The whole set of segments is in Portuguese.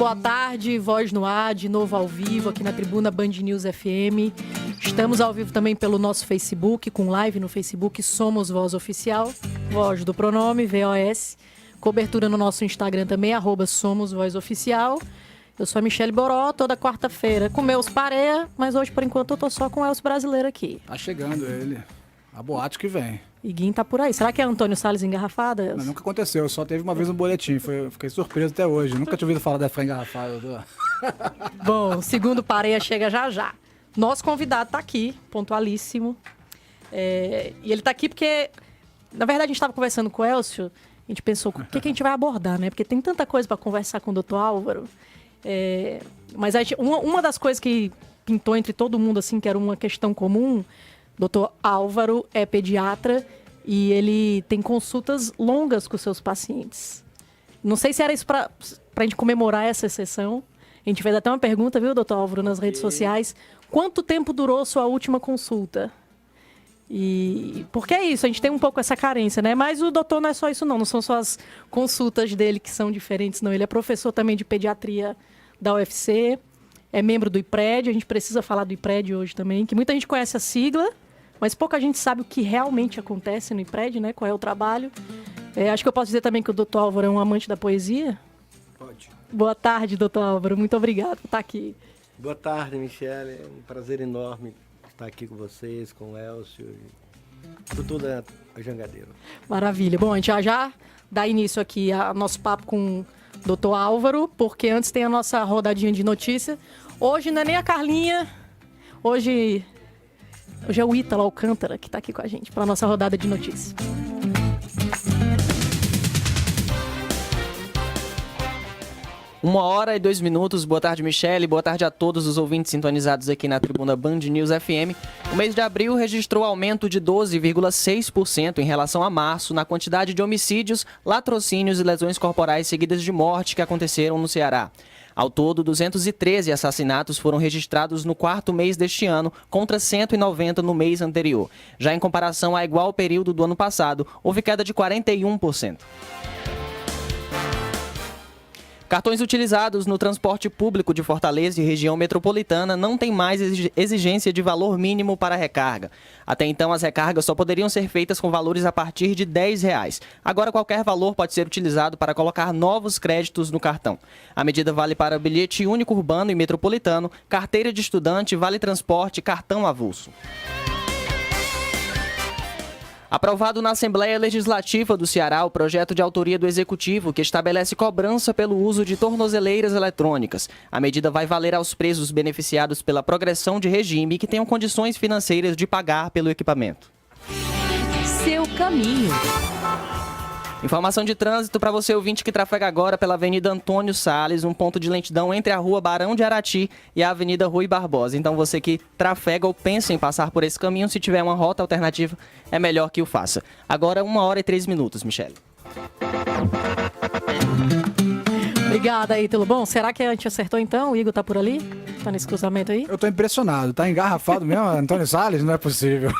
boa tarde, Voz no Ar, de novo ao vivo aqui na tribuna Band News FM. Estamos ao vivo também pelo nosso Facebook, com live no Facebook, Somos Voz Oficial, Voz do pronome, VOS. Cobertura no nosso Instagram também, @Somos Voz Oficial. Eu sou a Michele Boró, toda quarta-feira com meus pareia, mas hoje, por enquanto, eu tô só com o Elcio Brasileiro aqui. Tá chegando ele. A boate que vem. Iguinho tá por aí. Será que é Antônio Salles engarrafado, Elcio? Mas nunca aconteceu, só teve uma vez no boletim. Fiquei surpreso até hoje. Nunca tinha ouvido falar da frango engarrafado. Bom, o segundo pareia chega já já. Nosso convidado tá aqui, pontualíssimo. E ele tá aqui porque, na verdade, a gente estava conversando com o Elcio. A gente pensou, o que a gente vai abordar, né? Porque tem tanta coisa para conversar com o doutor Álvaro. Mas uma das coisas que pintou entre todo mundo, assim, que era uma questão comum, doutor Álvaro é pediatra e ele tem consultas longas com seus pacientes. Não sei se era isso para a gente comemorar essa sessão. A gente fez até uma pergunta, viu, doutor Álvaro, nas redes sociais. Quanto tempo durou sua última consulta? E porque é isso, a gente tem um pouco essa carência, né? Mas o doutor não é só isso, não são só as consultas dele que são diferentes, não. Ele é professor também de pediatria da UFC, é membro do IPRED, a gente precisa falar do IPRED hoje também, que muita gente conhece a sigla, mas pouca gente sabe o que realmente acontece no IPRED, né? Qual é o trabalho. Acho que eu posso dizer também que o doutor Álvaro é um amante da poesia. Pode. Boa tarde, doutor Álvaro, muito obrigado por estar aqui. Boa tarde, Michele, é um prazer enorme estar aqui com vocês, com o Elcio, por toda a Jangadeiro. Maravilha. Bom, a gente já dá início aqui ao nosso papo com o doutor Álvaro, porque antes tem a nossa rodadinha de notícia. Hoje não é nem a Carlinha, hoje é o Ítalo Alcântara que está aqui com a gente para a nossa rodada de notícias. 1h02. Boa tarde, Michele. Boa tarde a todos os ouvintes sintonizados aqui na tribuna Band News FM. O mês de abril registrou aumento de 12,6% em relação a março na quantidade de homicídios, latrocínios e lesões corporais seguidas de morte que aconteceram no Ceará. Ao todo, 213 assassinatos foram registrados no quarto mês deste ano, contra 190 no mês anterior. Já em comparação a igual período do ano passado, houve queda de 41%. Cartões utilizados no transporte público de Fortaleza e região metropolitana não têm mais exigência de valor mínimo para recarga. Até então, as recargas só poderiam ser feitas com valores a partir de R$10. Agora, qualquer valor pode ser utilizado para colocar novos créditos no cartão. A medida vale para bilhete único urbano e metropolitano, carteira de estudante, vale transporte, cartão avulso. Aprovado na Assembleia Legislativa do Ceará o projeto de autoria do Executivo que estabelece cobrança pelo uso de tornozeleiras eletrônicas. A medida vai valer aos presos beneficiados pela progressão de regime que tenham condições financeiras de pagar pelo equipamento. Seu caminho. Informação de trânsito para você ouvinte que trafega agora pela Avenida Antônio Salles, um ponto de lentidão entre a Rua Barão de Arati e a Avenida Rui Barbosa. Então você que trafega ou pensa em passar por esse caminho, se tiver uma rota alternativa, é melhor que o faça. Agora 1h03, Michele. Obrigada, Ítalo. Bom, será que a gente acertou então? O Igor tá por ali? Tá nesse cruzamento aí? Eu tô impressionado, tá engarrafado mesmo, Antônio Salles? Não é possível.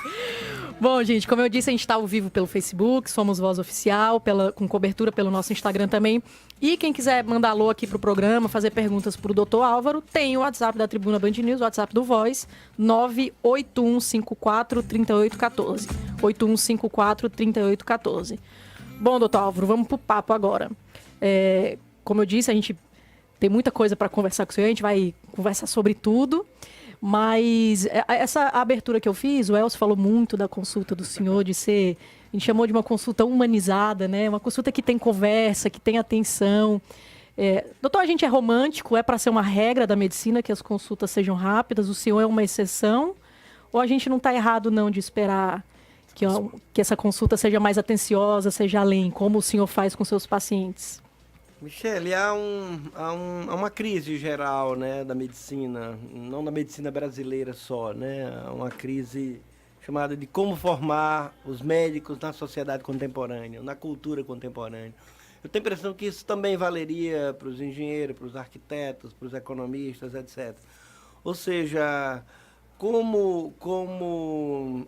Bom, gente, como eu disse, a gente está ao vivo pelo Facebook, Somos Voz Oficial, com cobertura pelo nosso Instagram também. E quem quiser mandar alô aqui pro programa, fazer perguntas pro doutor Álvaro, tem o WhatsApp da Tribuna Band News, o WhatsApp do Voz, 981543814. 81543814. Bom, doutor Álvaro, vamos pro papo agora. Como eu disse, a gente tem muita coisa para conversar com o senhor, a gente vai conversar sobre tudo. Mas essa abertura que eu fiz, o Elcio falou muito da consulta do senhor, a gente chamou de uma consulta humanizada, né? Uma consulta que tem conversa, que tem atenção. Doutor, a gente é romântico, é para ser uma regra da medicina que as consultas sejam rápidas, o senhor é uma exceção? Ou a gente não está errado não de esperar que essa consulta seja mais atenciosa, seja além, como o senhor faz com seus pacientes? Michele, há uma crise geral, né, da medicina, não da medicina brasileira só, né? Há uma crise chamada de como formar os médicos na sociedade contemporânea, na cultura contemporânea. Eu tenho a impressão que isso também valeria para os engenheiros, para os arquitetos, para os economistas, etc. Ou seja, como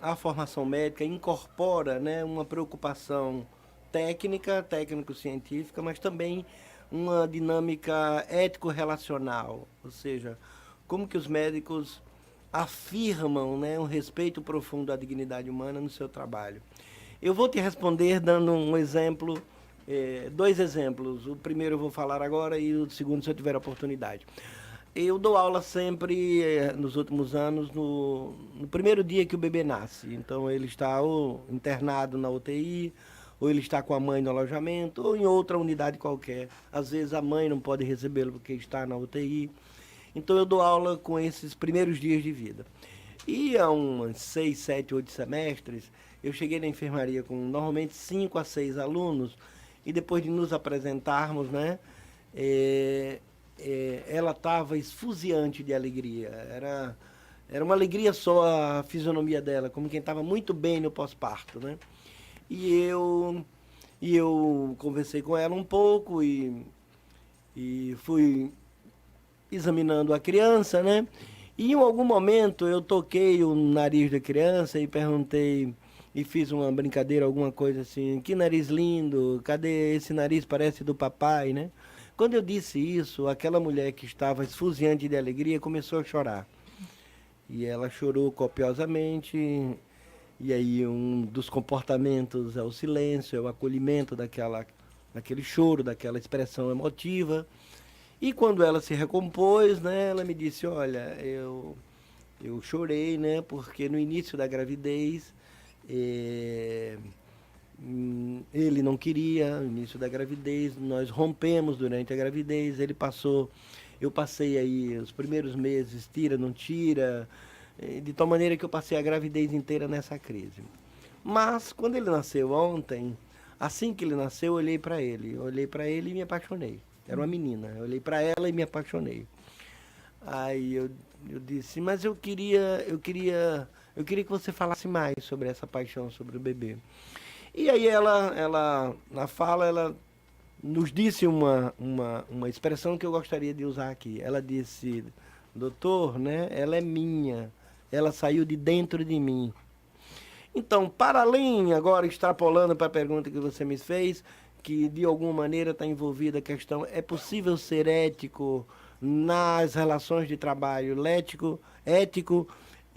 a formação médica incorpora, né, uma preocupação técnico-científica, mas também uma dinâmica ético-relacional, ou seja, como que os médicos afirmam, né, um respeito profundo à dignidade humana no seu trabalho. Eu vou te responder dando um exemplo, dois exemplos. O primeiro eu vou falar agora e o segundo se eu tiver oportunidade. Eu dou aula sempre, nos últimos anos, no primeiro dia que o bebê nasce. Então, ele está ou internado na UTI, ou ele está com a mãe no alojamento, ou em outra unidade qualquer. Às vezes, a mãe não pode recebê-lo porque está na UTI. Então, eu dou aula com esses primeiros dias de vida. E há uns 6, 7, 8 semestres, eu cheguei na enfermaria com normalmente 5 a 6 alunos, e depois de nos apresentarmos, né, ela estava esfuziante de alegria. Era uma alegria só a fisionomia dela, como quem estava muito bem no pós-parto, né? E eu conversei com ela um pouco e fui examinando a criança, né? E em algum momento eu toquei o nariz da criança e perguntei, e fiz uma brincadeira, alguma coisa assim, que nariz lindo, cadê esse nariz, parece do papai, né? Quando eu disse isso, aquela mulher que estava esfuziante de alegria começou a chorar. E ela chorou copiosamente, e aí um dos comportamentos é o silêncio, é o acolhimento daquele choro, daquela expressão emotiva. E quando ela se recompôs, né, ela me disse, olha, eu chorei, né, porque no início da gravidez, ele não queria, no início da gravidez, nós rompemos durante a gravidez, eu passei aí os primeiros meses, tira, não tira, de tal maneira que eu passei a gravidez inteira nessa crise. Mas, quando ele nasceu ontem, assim que ele nasceu, eu olhei para ele e me apaixonei. Era uma menina, eu olhei para ela e me apaixonei. Aí eu disse, mas eu queria que você falasse mais sobre essa paixão sobre o bebê. E aí ela na fala, ela nos disse uma expressão que eu gostaria de usar aqui. Ela disse, doutor, né, ela é minha, ela saiu de dentro de mim. Então, para além, agora extrapolando para a pergunta que você me fez, que de alguma maneira está envolvida a questão, é possível ser ético nas relações de trabalho, ético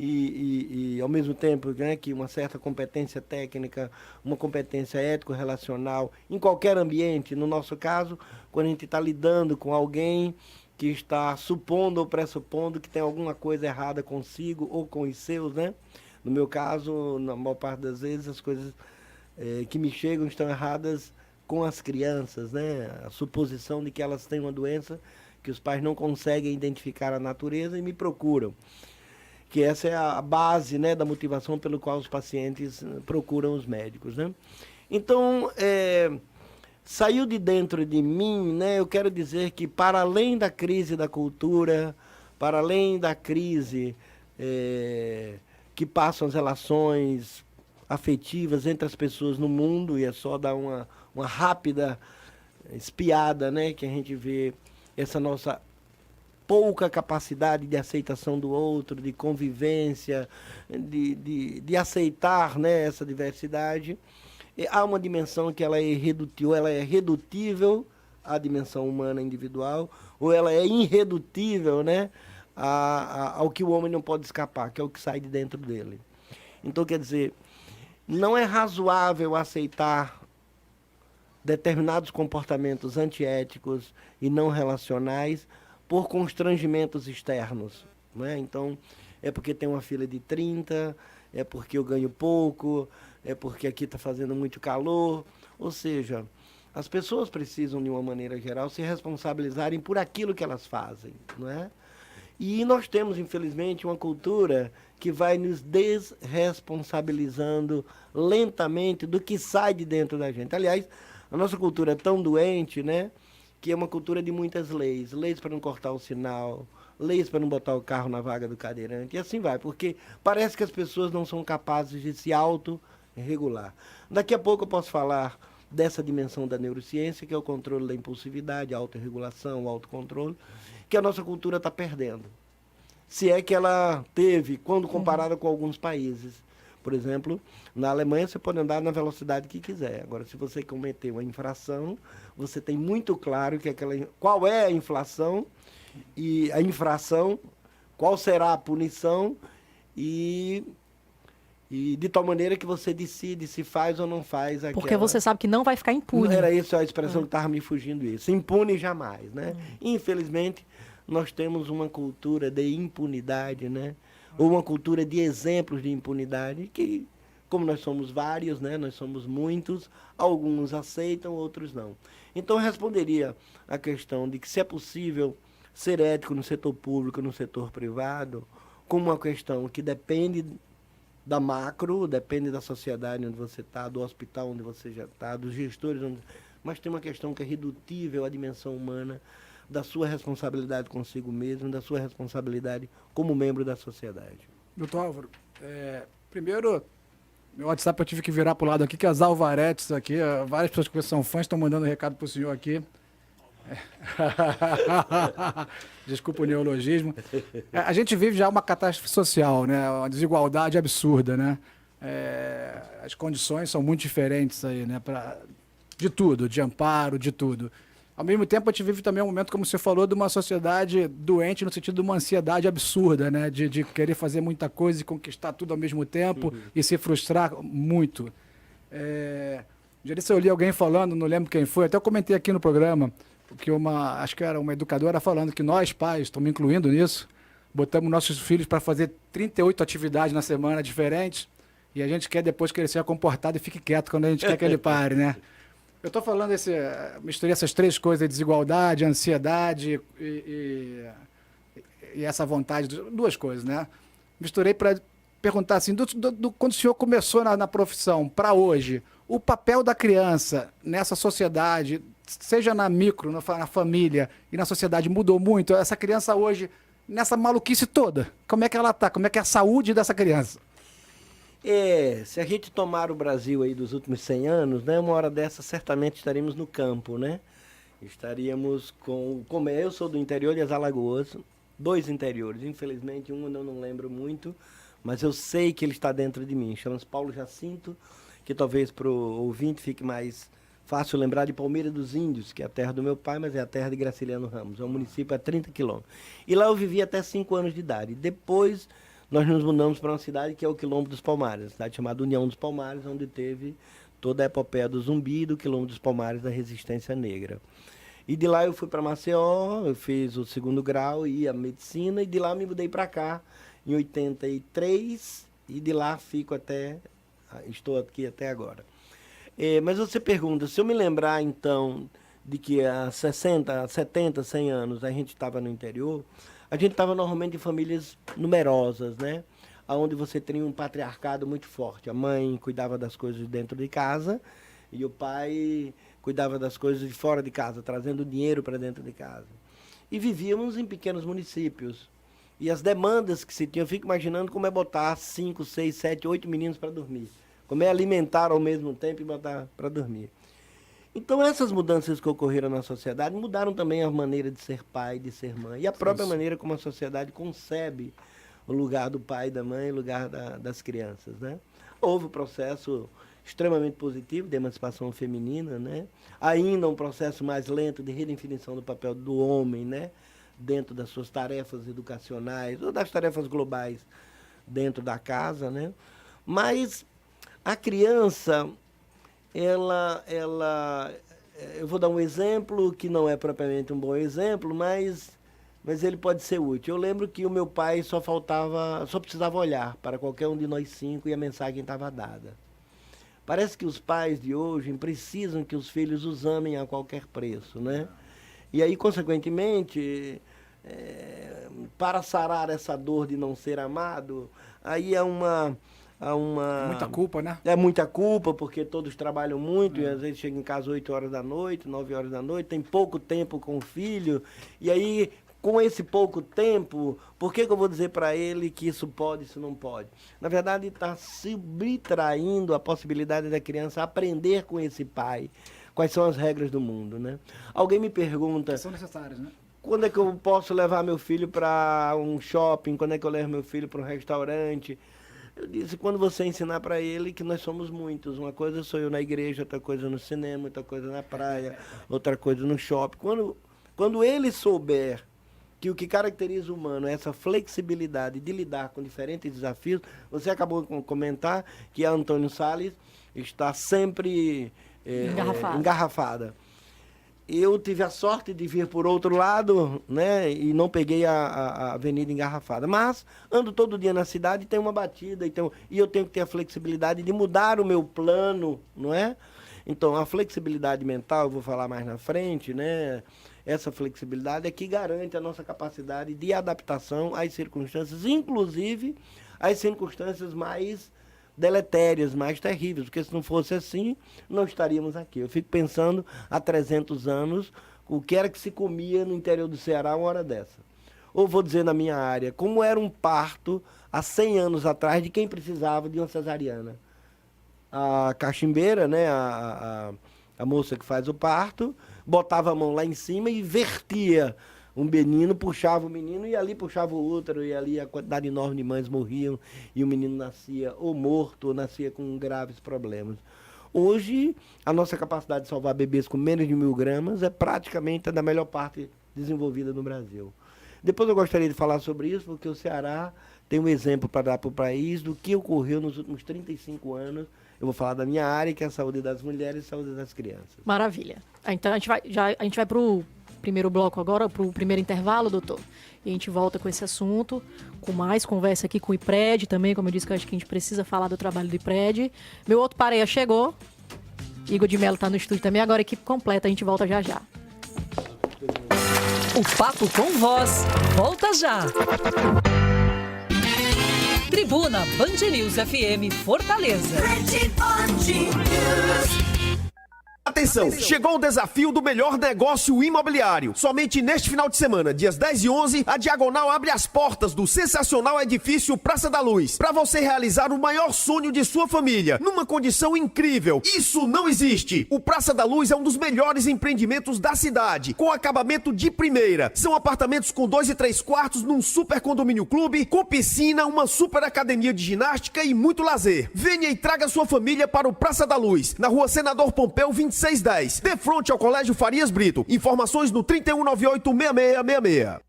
e ao mesmo tempo, né, que uma certa competência técnica, uma competência ético-relacional, em qualquer ambiente, no nosso caso, quando a gente está lidando com alguém que está supondo ou pressupondo que tem alguma coisa errada consigo ou com os seus, né? No meu caso, na maior parte das vezes, as coisas que me chegam estão erradas com as crianças, né? A suposição de que elas têm uma doença que os pais não conseguem identificar a natureza e me procuram. Que essa é a base, né, da motivação pelo qual os pacientes procuram os médicos, né? Então, saiu de dentro de mim, né? Eu quero dizer que para além da crise da cultura, para além da crise que passam as relações afetivas entre as pessoas no mundo, e é só dar uma rápida espiada, né, que a gente vê essa nossa pouca capacidade de aceitação do outro, de convivência, de aceitar, né, essa diversidade. E há uma dimensão que ela é redutível à dimensão humana individual, ou ela é irredutível, né, ao que o homem não pode escapar, que é o que sai de dentro dele. Então, quer dizer, não é razoável aceitar determinados comportamentos antiéticos e não relacionais por constrangimentos externos, né? Então, é porque tem uma fila de 30, é porque eu ganho pouco, é porque aqui está fazendo muito calor. Ou seja, as pessoas precisam, de uma maneira geral, se responsabilizarem por aquilo que elas fazem, não é? E nós temos, infelizmente, uma cultura que vai nos desresponsabilizando lentamente do que sai de dentro da gente. Aliás, a nossa cultura é tão doente, né, que é uma cultura de muitas leis. Leis para não cortar o sinal, leis para não botar o carro na vaga do cadeirante, e assim vai, porque parece que as pessoas não são capazes de se autorregular. Daqui a pouco eu posso falar dessa dimensão da neurociência, que é o controle da impulsividade, a autorregulação, o autocontrole, que a nossa cultura está perdendo. Se é que ela teve, quando comparada com alguns países. Por exemplo, na Alemanha você pode andar na velocidade que quiser. Agora, se você cometer uma infração, você tem muito claro que qual é a inflação e a infração, qual será a punição e de tal maneira que você decide se faz ou não faz aquela... Porque você sabe que não vai ficar impune. Era isso a expressão que estava me fugindo isso. Impune jamais, né? Infelizmente, nós temos uma cultura de impunidade, né? Ou uma cultura de exemplos de impunidade que, como nós somos vários, né? Nós somos muitos, alguns aceitam, outros não. Então, eu responderia a questão de que se é possível ser ético no setor público, no setor privado, como uma questão que depende da macro, depende da sociedade onde você está, do hospital onde você já está, dos gestores, mas tem uma questão que é redutível à dimensão humana, da sua responsabilidade consigo mesmo, da sua responsabilidade como membro da sociedade. Doutor Álvaro, primeiro, meu WhatsApp eu tive que virar para o lado aqui, que as Alvaretes aqui, várias pessoas que são fãs estão mandando recado para o senhor aqui. Desculpa o neologismo. A gente vive já uma catástrofe social, né? Uma desigualdade absurda, né? As condições são muito diferentes aí, né? De tudo, de amparo, de tudo. Ao mesmo tempo, a gente vive também um momento, como você falou, de uma sociedade doente no sentido de uma ansiedade absurda, né? De querer fazer muita coisa e conquistar tudo ao mesmo tempo e se frustrar muito. Já disse, eu li alguém falando, não lembro quem foi, até eu comentei aqui no programa, que acho que era uma educadora falando que nós, pais, estamos incluindo nisso, botamos nossos filhos para fazer 38 atividades na semana diferentes e a gente quer depois que ele seja comportado e fique quieto quando a gente quer que ele pare, né? Eu estou falando, misturei essas três coisas, desigualdade, ansiedade e essa vontade, duas coisas, né? Misturei para perguntar assim, quando o senhor começou na profissão para hoje, o papel da criança nessa sociedade, seja na micro, na família e na sociedade, mudou muito? Essa criança hoje, nessa maluquice toda, como é que ela está? Como é que é a saúde dessa criança? Se a gente tomar o Brasil aí dos últimos 100 anos, né, uma hora dessa certamente estaríamos no campo, né? Estaríamos como eu sou do interior de Alagoas, 2 interiores, infelizmente um eu não lembro muito, mas eu sei que ele está dentro de mim. Chama-se Paulo Jacinto, que talvez para o ouvinte fique mais fácil lembrar de Palmeira dos Índios, que é a terra do meu pai, mas é a terra de Graciliano Ramos. É um município a 30 quilômetros. E lá eu vivi até 5 anos de idade. Depois nós nos mudamos para uma cidade que é o Quilombo dos Palmares, uma cidade chamada União dos Palmares, onde teve toda a epopeia do Zumbi e do Quilombo dos Palmares da Resistência Negra. E de lá eu fui para Maceió, eu fiz o 2º grau e a medicina, e de lá me mudei para cá em 83, e de lá estou aqui até agora. Mas você pergunta, se eu me lembrar então de que há 60, 70, 100 anos a gente estava no interior, a gente estava normalmente em famílias numerosas, né? Onde você tinha um patriarcado muito forte. A mãe cuidava das coisas dentro de casa e o pai cuidava das coisas de fora de casa, trazendo dinheiro para dentro de casa. E vivíamos em pequenos municípios. E as demandas que se tinham, eu fico imaginando como é botar 5, 6, 7, 8 meninos para dormir. Como é alimentar ao mesmo tempo e botar para dormir. Então, essas mudanças que ocorreram na sociedade mudaram também a maneira de ser pai, de ser mãe. E a própria maneira como a sociedade concebe o lugar do pai e da mãe, o lugar das crianças, né? Houve um processo extremamente positivo de emancipação feminina, né? Ainda um processo mais lento de redefinição do papel do homem, né? Dentro das suas tarefas educacionais ou das tarefas globais dentro da casa, né? Mas a criança, eu vou dar um exemplo que não é propriamente um bom exemplo, mas ele pode ser útil. Eu lembro que o meu pai só precisava olhar para qualquer um de nós 5 e a mensagem estava dada. Parece que os pais de hoje precisam que os filhos os amem a qualquer preço, né? E aí, consequentemente, para sarar essa dor de não ser amado, aí é muita culpa, né? É muita culpa, porque todos trabalham muito e às vezes chegam em casa 8 horas da noite, 9 horas da noite, tem pouco tempo com o filho, e aí, com esse pouco tempo, por que eu vou dizer para ele que isso pode, isso não pode? Na verdade, está subtraindo a possibilidade da criança aprender com esse pai quais são as regras do mundo, né? Alguém me pergunta... São necessárias, né? Quando é que eu posso levar meu filho para um shopping? Quando é que eu levo meu filho para um restaurante? Eu disse, quando você ensinar para ele que nós somos muitos, uma coisa sou eu na igreja, outra coisa no cinema, outra coisa na praia, outra coisa no shopping. Quando ele souber que o que caracteriza o humano é essa flexibilidade de lidar com diferentes desafios, você acabou de comentar que a Antônio Salles está sempre engarrafada. Eu tive a sorte de vir por outro lado, né, e não peguei a avenida engarrafada. Mas ando todo dia na cidade e tem uma batida, e eu tenho que ter a flexibilidade de mudar o meu plano, não é? Então, a flexibilidade mental, eu vou falar mais na frente, né? Essa flexibilidade é que garante a nossa capacidade de adaptação às circunstâncias, inclusive às circunstâncias mais deletérias, mais terríveis, porque se não fosse assim, não estaríamos aqui. Eu fico pensando, há 300 anos, o que era que se comia no interior do Ceará uma hora dessa. Ou vou dizer na minha área, como era um parto há 100 anos atrás de quem precisava de uma cesariana. A cachimbeira, né, a moça que faz o parto, botava a mão lá em cima e vertia um menino, puxava o menino e ali puxava o útero, e ali a quantidade enorme de mães morriam e o menino nascia ou morto ou nascia com graves problemas. Hoje, a nossa capacidade de salvar bebês com menos de 1.000 gramas é praticamente a da melhor parte desenvolvida no Brasil. Depois eu gostaria de falar sobre isso, porque o Ceará tem um exemplo para dar para o país do que ocorreu nos últimos 35 anos. Eu vou falar da minha área, que é a saúde das mulheres e a saúde das crianças. Maravilha. Então, a gente vai para o primeiro bloco agora, para o primeiro intervalo, doutor. E a gente volta com esse assunto, com mais conversa aqui com o IPRED também, como eu disse, que eu acho que a gente precisa falar do trabalho do IPRED. Meu outro pareia chegou. Igor de Mello está no estúdio também. Agora, equipe completa, a gente volta já já. O Papo com Voz volta já. Tribuna Band News FM Fortaleza. Atenção, chegou o desafio do melhor negócio imobiliário. Somente neste final de semana, dias 10 e 11, a Diagonal abre as portas do sensacional edifício Praça da Luz, para você realizar o maior sonho de sua família, numa condição incrível. Isso não existe. O Praça da Luz é um dos melhores empreendimentos da cidade, com acabamento de primeira. São apartamentos com 2 e 3 quartos num super condomínio clube, com piscina, uma super academia de ginástica e muito lazer. Venha e traga sua família para o Praça da Luz, na Rua Senador Pompeu 2610, de frente ao Colégio Farias Brito. Informações no 3198-6666.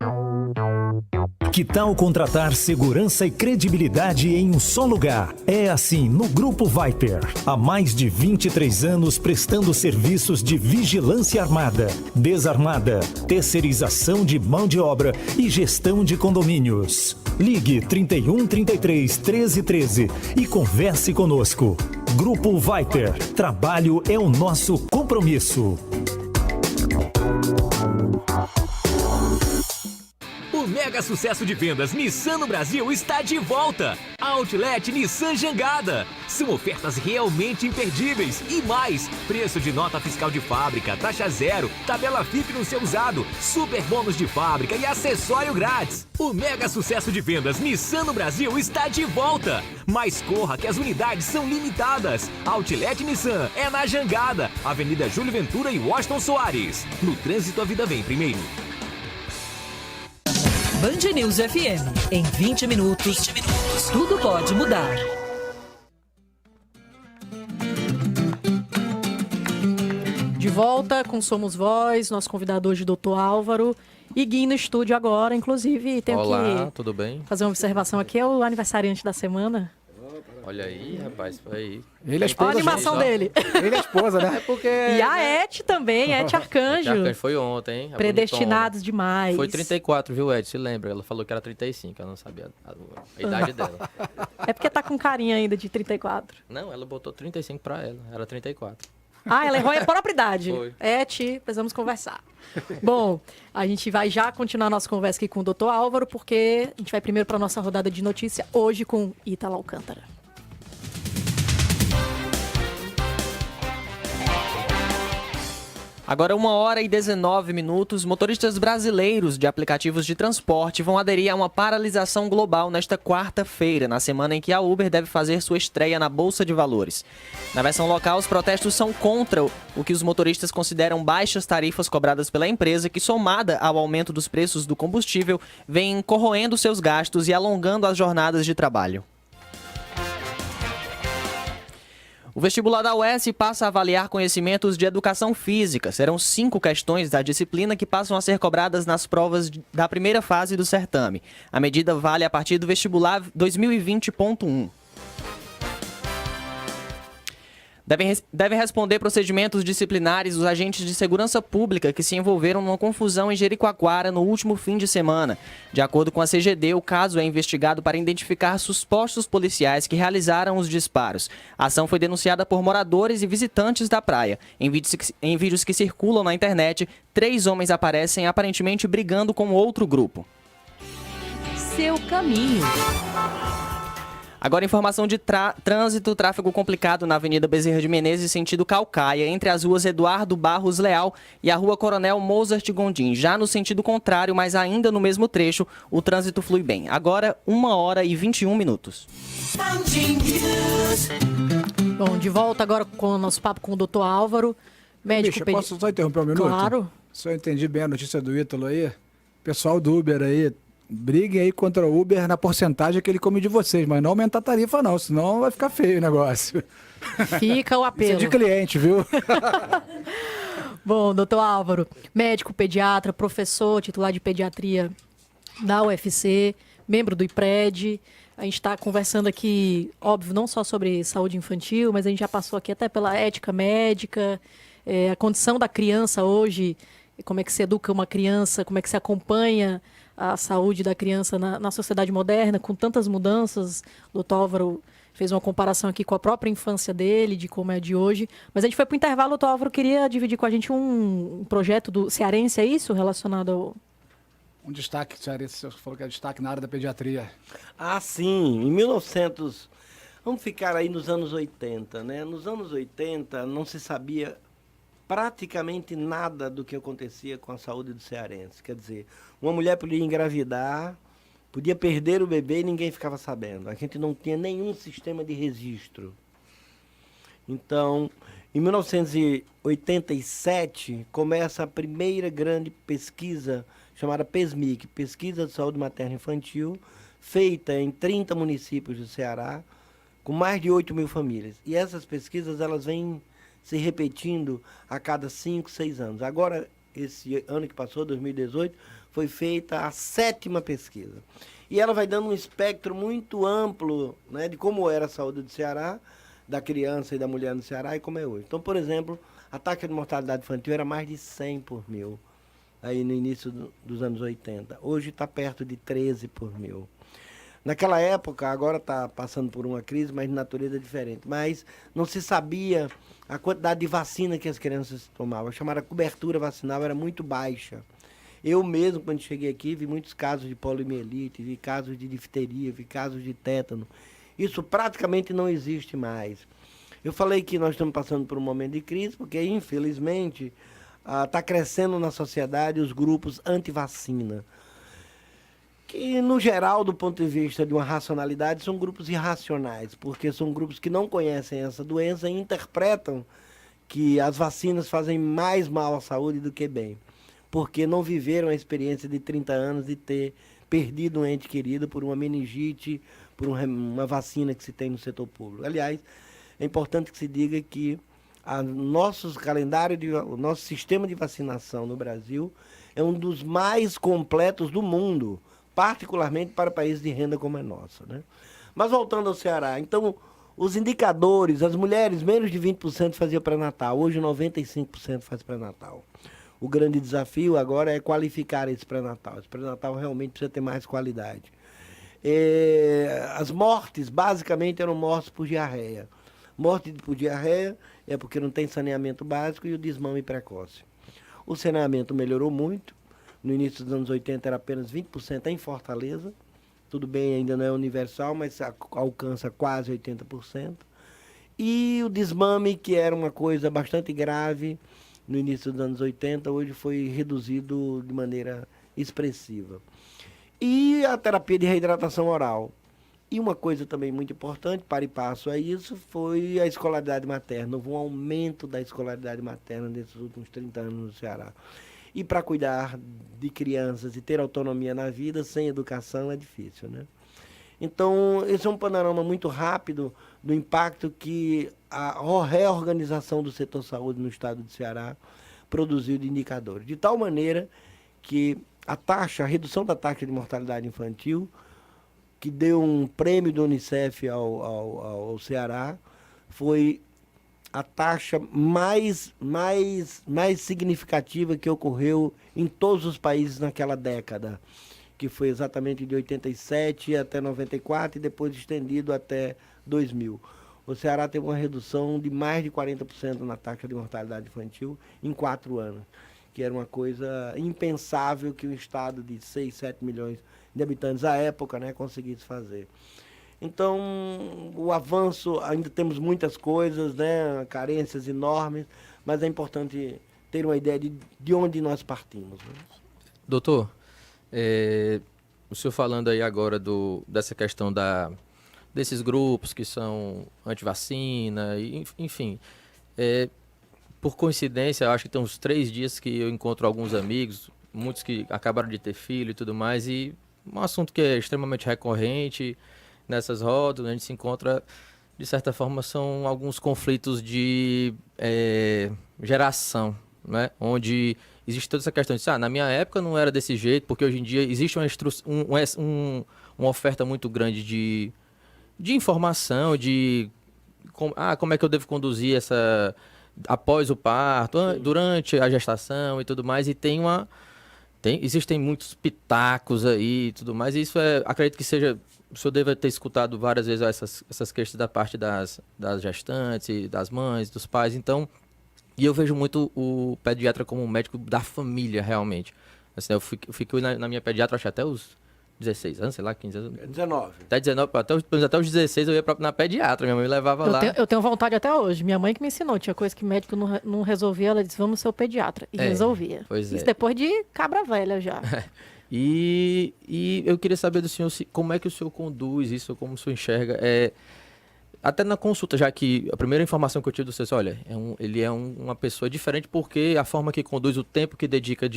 Que tal contratar segurança e credibilidade em um só lugar? É assim no Grupo Viper. Há mais de 23 anos prestando serviços de vigilância armada, desarmada, terceirização de mão de obra e gestão de condomínios. Ligue 31 33 13 13 e converse conosco. Grupo Viper. Trabalho é o nosso compromisso. O mega sucesso de vendas Nissan no Brasil está de volta. A Outlet Nissan Jangada. São ofertas realmente imperdíveis e mais. Preço de nota fiscal de fábrica, taxa zero, tabela FIP no seu usado, super bônus de fábrica e acessório grátis. O mega sucesso de vendas Nissan no Brasil está de volta. Mas corra que as unidades são limitadas. Outlet Nissan é na Jangada, Avenida Júlio Ventura e Washington Soares. No trânsito a vida vem primeiro. Band News FM. Em 20 minutos, tudo pode mudar. De volta com Somos Voz, nosso convidado hoje, doutor Álvaro. E Gui no estúdio agora, inclusive, tenho Olá, que tudo bem? fazer uma observação aqui. É o aniversariante da semana. Olha aí, rapaz, foi aí. Ele é a Olha esposa. a animação gente. dele. Ele é a esposa, né? É porque... E a Et também, Et Arcanjo. Arcanjo foi ontem, hein? A Predestinados bonitona. demais. Foi 34, viu, Ed? Se lembra? Ela falou que era 35, eu não sabia a idade dela. É porque tá com carinha ainda de 34. Não, ela botou 35 pra ela, era 34. Ah, ela errou a própria idade. Foi. Et, precisamos conversar. Bom, a gente vai já continuar a nossa conversa aqui com o doutor Álvaro, porque a gente vai primeiro para nossa rodada de notícia, hoje com Ítalo Alcântara. Agora 1h19, motoristas brasileiros de aplicativos de transporte vão aderir a uma paralisação global nesta quarta-feira, na semana em que a Uber deve fazer sua estreia na Bolsa de Valores. Na versão local, os protestos são contra o que os motoristas consideram baixas tarifas cobradas pela empresa, que, somada ao aumento dos preços do combustível, vem corroendo seus gastos e alongando as jornadas de trabalho. O vestibular da UES passa a avaliar conhecimentos de educação física. Serão 5 questões da disciplina que passam a ser cobradas nas provas da primeira fase do certame. A medida vale a partir do vestibular 2020.1. Devem responder procedimentos disciplinares os agentes de segurança pública que se envolveram numa confusão em Jericoacoara no último fim de semana. De acordo com a CGD, o caso é investigado para identificar supostos policiais que realizaram os disparos. A ação foi denunciada por moradores e visitantes da praia. Em vídeos que circulam na internet, 3 homens aparecem aparentemente brigando com outro grupo. Seu caminho. Agora, informação de trânsito, tráfego complicado na Avenida Bezerra de Menezes, sentido Caucaia, entre as ruas Eduardo Barros Leal e a Rua Coronel Mozart Gondim. Já no sentido contrário, mas ainda no mesmo trecho, o trânsito flui bem. Agora, 1h21. Bom, de volta agora com o nosso papo com o Dr. Álvaro, médico Bicho, posso só interromper um minuto? Claro. Se eu entendi bem a notícia do Ítalo aí, pessoal do Uber aí, briguem aí contra o Uber na porcentagem que ele come de vocês, mas não aumentar a tarifa não, senão vai ficar feio o negócio. Fica o apelo. Isso é de cliente, viu? Bom, doutor Álvaro, médico, pediatra, professor, titular de pediatria da UFC, membro do IPRED. A gente está conversando aqui, óbvio, não só sobre saúde infantil, mas a gente já passou aqui até pela ética médica, a condição da criança hoje, como é que se educa uma criança, como é que se acompanha a saúde da criança na sociedade moderna, com tantas mudanças. O doutor Álvaro fez uma comparação aqui com a própria infância dele, de como é de hoje. Mas a gente foi para o intervalo, o doutor Álvaro queria dividir com a gente um projeto do cearense, é isso? Relacionado ao... Um destaque, cearense, você falou que é destaque na área da pediatria. Ah, sim, em 1900, vamos ficar aí nos anos 80, né? Nos anos 80 não se sabia praticamente nada do que acontecia com a saúde do cearense. Quer dizer, uma mulher podia engravidar, podia perder o bebê e ninguém ficava sabendo. A gente não tinha nenhum sistema de registro. Então, em 1987, começa a primeira grande pesquisa chamada PESMIC, Pesquisa de Saúde Materna Infantil, feita em 30 municípios do Ceará, com mais de 8.000 famílias. E essas pesquisas, elas vêm se repetindo a cada 5, 6 anos. Agora, esse ano que passou, 2018, foi feita a 7ª pesquisa. E ela vai dando um espectro muito amplo, né, de como era a saúde do Ceará, da criança e da mulher no Ceará e como é hoje. Então, por exemplo, a taxa de mortalidade infantil era mais de 100 por mil, aí no início dos anos 80. Hoje está perto de 13 por mil. Naquela época, agora está passando por uma crise, mas de natureza diferente. Mas não se sabia a quantidade de vacina que as crianças tomavam. A chamada cobertura vacinal era muito baixa. Eu mesmo, quando cheguei aqui, vi muitos casos de poliomielite, vi casos de difteria, vi casos de tétano. Isso praticamente não existe mais. Eu falei que nós estamos passando por um momento de crise, porque, infelizmente, está crescendo na sociedade os grupos anti-vacina, que, no geral, do ponto de vista de uma racionalidade, são grupos irracionais, porque são grupos que não conhecem essa doença e interpretam que as vacinas fazem mais mal à saúde do que bem, porque não viveram a experiência de 30 anos de ter perdido um ente querido por uma meningite, por uma vacina que se tem no setor público. Aliás, é importante que se diga que o nosso sistema de vacinação no Brasil é um dos mais completos do mundo, particularmente para países de renda como a nossa, né? Mas voltando ao Ceará, então, os indicadores, as mulheres, menos de 20% faziam pré-natal, hoje 95% faz pré-natal. O grande desafio agora é qualificar esse pré-natal. Esse pré-natal realmente precisa ter mais qualidade. As mortes, basicamente, eram mortes por diarreia. Morte por diarreia é porque não tem saneamento básico e o desmame precoce. O saneamento melhorou muito. No início dos anos 80 era apenas 20% em Fortaleza. Tudo bem, ainda não é universal, mas alcança quase 80%. E o desmame, que era uma coisa bastante grave no início dos anos 80, hoje foi reduzido de maneira expressiva. E a terapia de reidratação oral. E uma coisa também muito importante, para e passo a isso, foi a escolaridade materna. Houve um aumento da escolaridade materna nesses últimos 30 anos no Ceará. E para cuidar de crianças e ter autonomia na vida, sem educação, é difícil, né? Então, esse é um panorama muito rápido do impacto que a reorganização do setor saúde no estado do Ceará produziu de indicadores. De tal maneira que a redução da taxa de mortalidade infantil, que deu um prêmio do Unicef ao Ceará, foi a taxa mais significativa que ocorreu em todos os países naquela década, que foi exatamente de 87 até 94 e depois estendido até 2000. O Ceará teve uma redução de mais de 40% na taxa de mortalidade infantil em 4 anos, que era uma coisa impensável que um estado de 6, 7 milhões de habitantes à época, né, conseguisse fazer. Então, o avanço, ainda temos muitas coisas, né, carências enormes, mas é importante ter uma ideia de onde nós partimos. Né? Doutor, o senhor falando aí agora dessa questão desses grupos que são anti-vacina, enfim, por coincidência, acho que tem uns 3 dias que eu encontro alguns amigos, muitos que acabaram de ter filho e tudo mais, e um assunto que é extremamente recorrente nessas rodas, a gente se encontra, de certa forma, são alguns conflitos de geração, né? Onde existe toda essa questão de, na minha época não era desse jeito, porque hoje em dia existe uma oferta muito grande de informação, como é que eu devo conduzir após o parto, durante a gestação e tudo mais, e existem muitos pitacos aí e tudo mais, e isso acredito que seja, o senhor deve ter escutado várias vezes essas questões da parte das gestantes, das mães, dos pais, então, e eu vejo muito o pediatra como um médico da família, realmente. Assim, eu fiquei na minha pediatra, acho até os 16 anos, sei lá, 15 anos. 19. Até 19, até os 16 eu ia na pediatra, minha mãe me levava lá. Eu tenho vontade até hoje. Minha mãe que me ensinou. Tinha coisa que médico não resolvia, ela disse, vamos no seu pediatra. E resolvia. Isso depois de cabra velha já. E eu queria saber do senhor como é que o senhor conduz isso, como o senhor enxerga. Até na consulta, já que a primeira informação que eu tive do senhor, olha, ele é uma pessoa diferente porque a forma que conduz, o tempo que dedica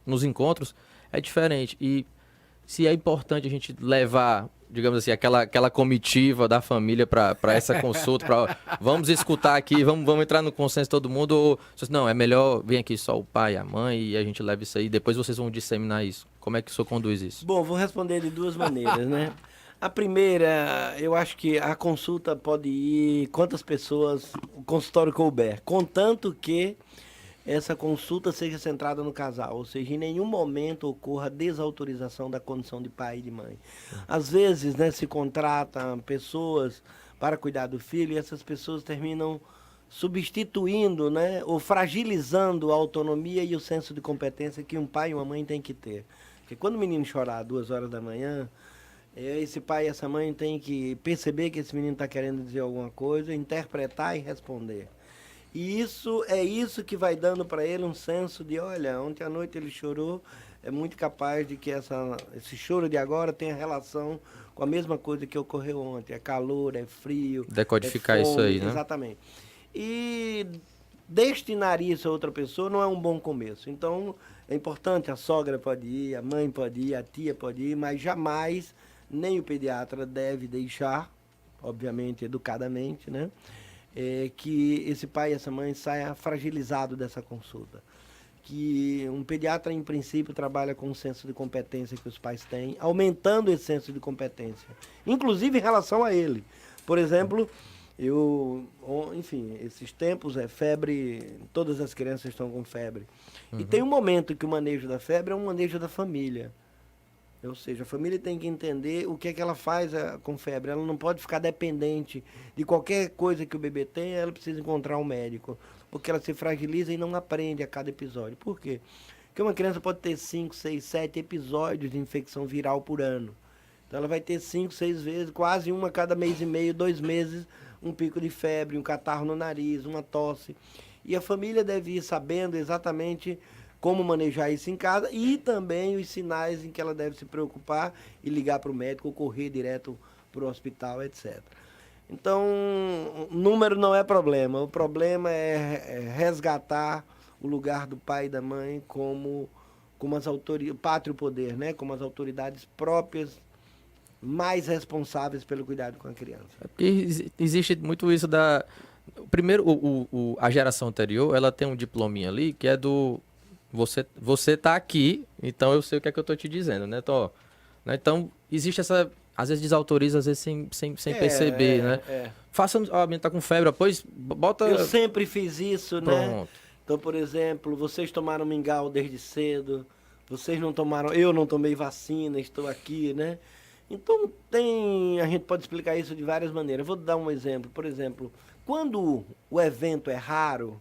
nos encontros, é diferente. E se é importante a gente levar, digamos assim, aquela comitiva da família para essa consulta, vamos escutar aqui, vamos entrar no consenso todo mundo, ou não, é melhor vir aqui só o pai e a mãe e a gente leva isso aí, depois vocês vão disseminar isso. Como é que o senhor conduz isso? Bom, vou responder de 2 maneiras, né? A primeira, eu acho que a consulta pode ir quantas pessoas o consultório couber, contanto que essa consulta seja centrada no casal, ou seja, em nenhum momento ocorra desautorização da condição de pai e de mãe. Às vezes, né, se contratam pessoas para cuidar do filho e essas pessoas terminam substituindo, né, ou fragilizando a autonomia e o senso de competência que um pai e uma mãe têm que ter. Porque quando o menino chorar às 2 horas da manhã, esse pai e essa mãe têm que perceber que esse menino está querendo dizer alguma coisa, interpretar e responder. E isso que vai dando para ele um senso de, olha, ontem à noite ele chorou, é muito capaz de que esse choro de agora tenha relação com a mesma coisa que ocorreu ontem. É calor, é frio, decodificar é fome, isso aí, né? Exatamente. E destinar isso a outra pessoa não é um bom começo. Então, é importante, a sogra pode ir, a mãe pode ir, a tia pode ir, mas jamais nem o pediatra deve deixar, obviamente, educadamente, né? Que esse pai e essa mãe saia fragilizado dessa consulta. Que um pediatra, em princípio, trabalha com o senso de competência que os pais têm, aumentando esse senso de competência, inclusive em relação a ele. Por exemplo, esses tempos é febre, todas as crianças estão com febre. E tem um momento que o manejo da febre é um manejo da família. Ou seja, a família tem que entender o que é que ela faz com febre. Ela não pode ficar dependente de qualquer coisa que o bebê tenha, ela precisa encontrar um médico. Porque ela se fragiliza e não aprende a cada episódio. Por quê? Porque uma criança pode ter 5, 6, 7 episódios de infecção viral por ano. Então ela vai ter 5, 6 vezes, quase uma a cada mês e meio, 2 meses, um pico de febre, um catarro no nariz, uma tosse. E a família deve ir sabendo exatamente como manejar isso em casa e também os sinais em que ela deve se preocupar e ligar para o médico ou correr direto para o hospital, etc. Então, o número não é problema. O problema é resgatar o lugar do pai e da mãe como as autoridades, pátrio poder, né? Como as autoridades próprias mais responsáveis pelo cuidado com a criança. Porque existe muito isso da... Primeiro, a geração anterior, ela tem um diplominha ali que é do... Você tá aqui, então eu sei o que é que eu tô te dizendo, né? Então, existe essa... Às vezes desautoriza, às vezes sem perceber, né? Faça... Ó, a menina tá com febre, pois bota... Eu sempre fiz isso, né? Pronto. Então, por exemplo, vocês tomaram mingau desde cedo, vocês não tomaram... Eu não tomei vacina, estou aqui, né? Então, a gente pode explicar isso de várias maneiras. Eu vou dar um exemplo. Por exemplo, quando o evento é raro,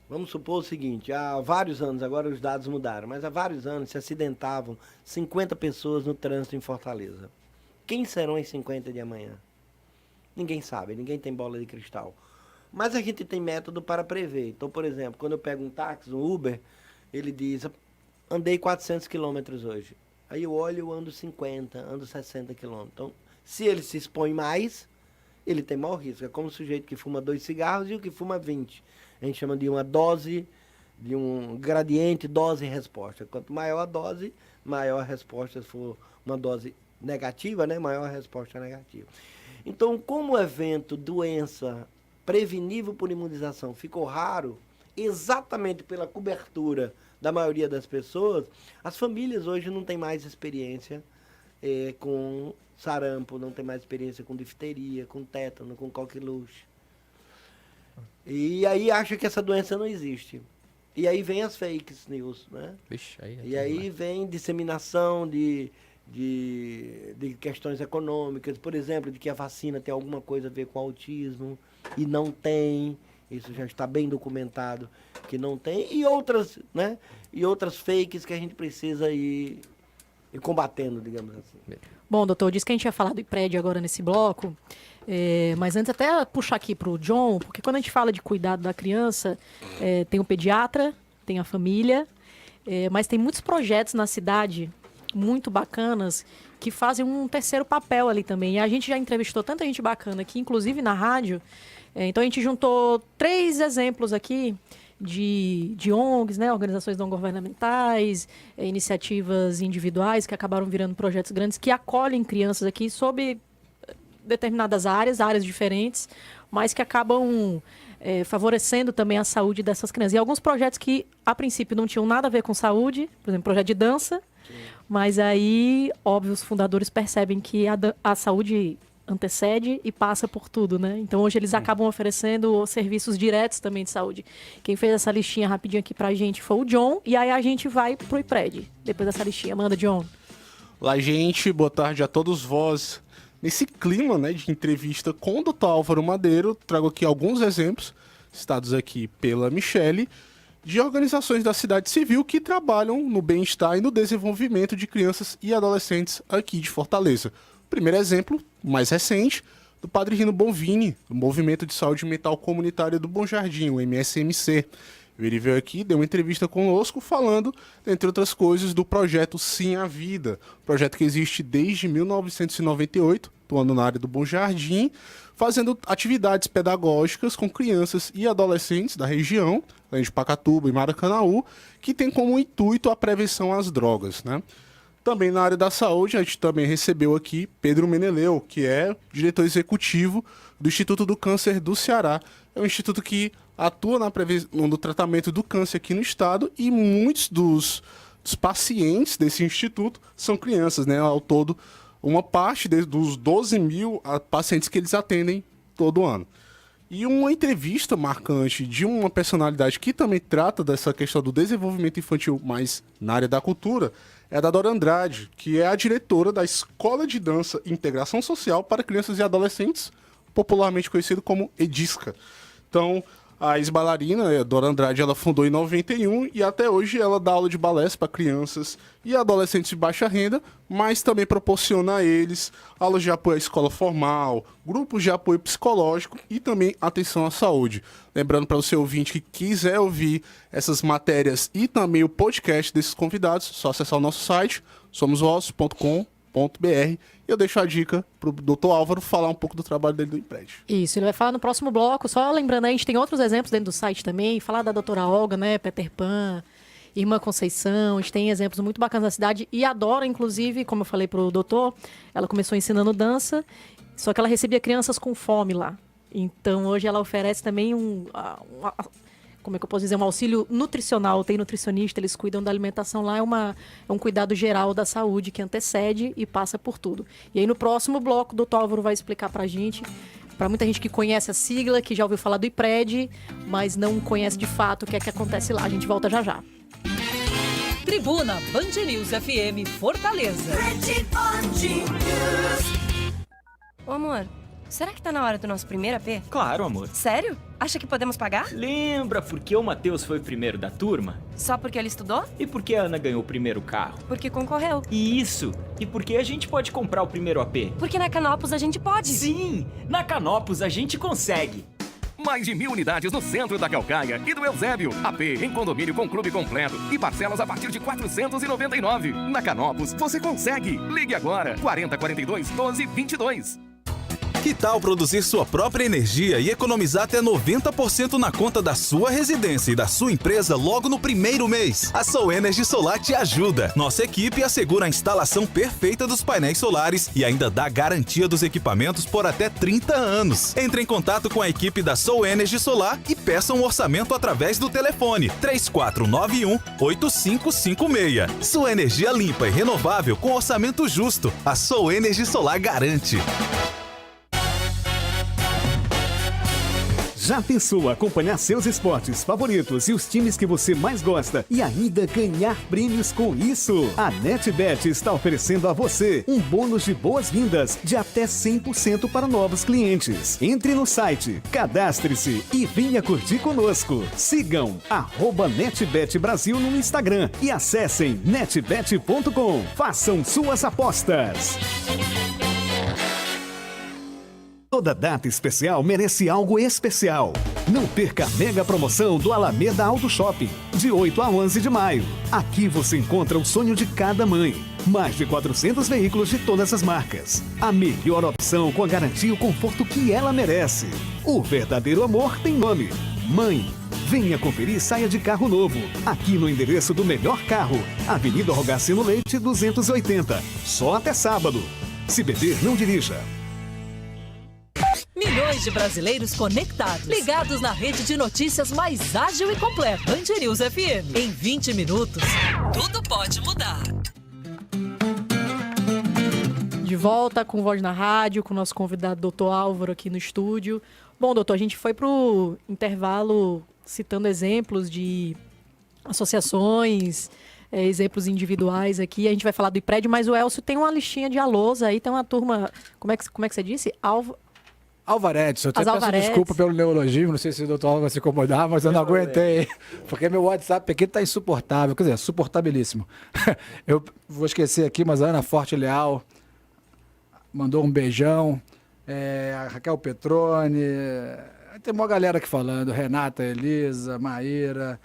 vamos supor o seguinte, há vários anos, agora os dados mudaram, mas há vários anos se acidentavam 50 pessoas no trânsito em Fortaleza. Quem serão as 50 de amanhã? Ninguém sabe, ninguém tem bola de cristal. Mas a gente tem método para prever. Então, por exemplo, quando eu pego um táxi, um Uber, ele diz, andei 400 quilômetros hoje. Aí eu olho, eu ando 50, ando 60 quilômetros. Então, se ele se expõe mais, ele tem maior risco. É como o sujeito que fuma 2 cigarros e o que fuma 20. A gente chama de uma dose, de um gradiente dose-resposta. Quanto maior a dose, maior a resposta. Se for uma dose negativa, né, maior a resposta negativa. Então, como o evento, doença prevenível por imunização ficou raro, exatamente pela cobertura da maioria das pessoas, as famílias hoje não têm mais experiência com sarampo, não tem mais experiência com difteria, com tétano, com coqueluche. E aí acha que essa doença não existe. E aí vem as fake news, né? Vixe, E aí vem disseminação de questões econômicas, por exemplo, de que a vacina tem alguma coisa a ver com autismo, e não tem, isso já está bem documentado que não tem, e outras, né? E outras fakes que a gente precisa ir combatendo, digamos assim. Bom, doutor, disse que a gente ia falar do IPRED agora nesse bloco, mas antes até puxar aqui para o John, porque quando a gente fala de cuidado da criança, tem o pediatra, tem a família, mas tem muitos projetos na cidade muito bacanas que fazem um terceiro papel ali também. E a gente já entrevistou tanta gente bacana aqui, inclusive na rádio. Então a gente juntou 3 exemplos aqui de ONGs, né, organizações não governamentais, iniciativas individuais que acabaram virando projetos grandes que acolhem crianças aqui sob determinadas áreas diferentes, mas que acabam favorecendo também a saúde dessas crianças. E alguns projetos que, a princípio, não tinham nada a ver com saúde, por exemplo, projeto de dança, mas aí, óbvio, os fundadores percebem que a saúde antecede e passa por tudo, né? Então, hoje eles acabam oferecendo serviços diretos também de saúde. Quem fez essa listinha rapidinho aqui pra gente foi o John, e aí a gente vai pro IPRED, depois dessa listinha. Manda, John. Olá, gente. Boa tarde a todos vós. Nesse clima, né, de entrevista com o Dr. Álvaro Madeiro, trago aqui alguns exemplos, citados aqui pela Michele, de organizações da cidade civil que trabalham no bem-estar e no desenvolvimento de crianças e adolescentes aqui de Fortaleza. O primeiro exemplo, mais recente, do Padre Rino Bonvini, do Movimento de Saúde Mental Comunitária do Bom Jardim, o MSMC. Ele veio aqui, deu uma entrevista conosco falando, entre outras coisas, do projeto Sim à Vida, projeto que existe desde 1998, atuando na área do Bom Jardim, fazendo atividades pedagógicas com crianças e adolescentes da região, além de Pacatuba e Maracanaú, que tem como intuito a prevenção às drogas, né? Também na área da saúde, a gente também recebeu aqui Pedro Meneleu, que é diretor executivo do Instituto do Câncer do Ceará. É um instituto que atua no tratamento do câncer aqui no estado, e muitos dos pacientes desse instituto são crianças, né? Ao todo, uma parte dos 12 mil pacientes que eles atendem todo ano. E uma entrevista marcante de uma personalidade que também trata dessa questão do desenvolvimento infantil, mais na área da cultura, é a da Dora Andrade, que é a diretora da Escola de Dança e Integração Social para Crianças e Adolescentes, popularmente conhecido como EDISCA. Então, a ex-bailarina, a Dora Andrade, ela fundou em 91 e até hoje ela dá aula de balés para crianças e adolescentes de baixa renda, mas também proporciona a eles aulas de apoio à escola formal, grupos de apoio psicológico e também atenção à saúde. Lembrando para o seu ouvinte que quiser ouvir essas matérias e também o podcast desses convidados, só acessar o nosso site, somosvozes.com.br. E eu deixo a dica pro Dr. Álvaro falar um pouco do trabalho dele do IPRED. Isso, ele vai falar no próximo bloco. Só lembrando aí, a gente tem outros exemplos dentro do site também. Falar da doutora Olga, né, Peter Pan. Irmã Conceição, a gente tem exemplos muito bacanas da cidade e adora, inclusive, como eu falei pro doutor, ela começou ensinando dança, só que ela recebia crianças com fome lá. Então, hoje ela oferece também como é que eu posso dizer, um auxílio nutricional. Tem nutricionista, eles cuidam da alimentação lá, é um cuidado geral da saúde que antecede e passa por tudo. E aí, no próximo bloco, o doutor Álvaro vai explicar pra gente, para muita gente que conhece a sigla, que já ouviu falar do IPRED, mas não conhece de fato o que é que acontece lá. A gente volta já já. Tribuna Band News FM Fortaleza. Ô amor, será que tá na hora do nosso primeiro AP? Claro, amor. Sério? Acha que podemos pagar? Lembra porque o Matheus foi o primeiro da turma? Só porque ele estudou? E porque a Ana ganhou o primeiro carro? Porque concorreu. Isso! E porque a gente pode comprar o primeiro AP? Porque na Canopus a gente pode. Sim! Na Canopus a gente consegue! Mais de 1.000 unidades no centro da Calcaia e do Eusébio. AP em condomínio com clube completo e parcelas a partir de R$ 499. Na Canopus você consegue. Ligue agora. 4042 1222. Que tal produzir sua própria energia e economizar até 90% na conta da sua residência e da sua empresa logo no primeiro mês? A Soul Energy Solar te ajuda. Nossa equipe assegura a instalação perfeita dos painéis solares e ainda dá garantia dos equipamentos por até 30 anos. Entre em contato com a equipe da Soul Energy Solar e peça um orçamento através do telefone 3491-8556. Sua energia limpa e renovável com orçamento justo. A Soul Energy Solar garante. Já pensou acompanhar seus esportes favoritos e os times que você mais gosta e ainda ganhar prêmios com isso? A NetBet está oferecendo a você um bônus de boas-vindas de até 100% para novos clientes. Entre no site, cadastre-se e venha curtir conosco. Sigam @NetBet Brasil no Instagram e acessem netbet.com. Façam suas apostas. Toda data especial merece algo especial. Não perca a mega promoção do Alameda Auto Shopping, de 8 a 11 de maio. Aqui você encontra o sonho de cada mãe. Mais de 400 veículos de todas as marcas. A melhor opção com a garantia e o conforto que ela merece. O verdadeiro amor tem nome: Mãe. Venha conferir e saia de carro novo. Aqui no endereço do melhor carro. Avenida Rogacino Leite 280. Só até sábado. Se beber, não dirija. Milhões de brasileiros conectados, ligados na rede de notícias mais ágil e completa. Band News FM. Em 20 minutos, tudo pode mudar. De volta com Voz na Rádio, com o nosso convidado doutor Álvaro aqui no estúdio. Bom, doutor, a gente foi pro intervalo citando exemplos de associações, exemplos individuais aqui. A gente vai falar do IPRED, mas o Elcio tem uma listinha de alôs aí, tem uma turma... Como é que você disse? Alvaredes, eu até peço desculpa pelo neologismo, não sei se o doutor Álvaro vai se incomodar, mas eu não aguentei, porque meu WhatsApp aqui tá insuportável, quer dizer, suportabilíssimo. Eu vou esquecer aqui, mas a Ana Forte Leal mandou um beijão, a Raquel Petrone, tem uma galera aqui falando, Renata, Elisa, Maíra,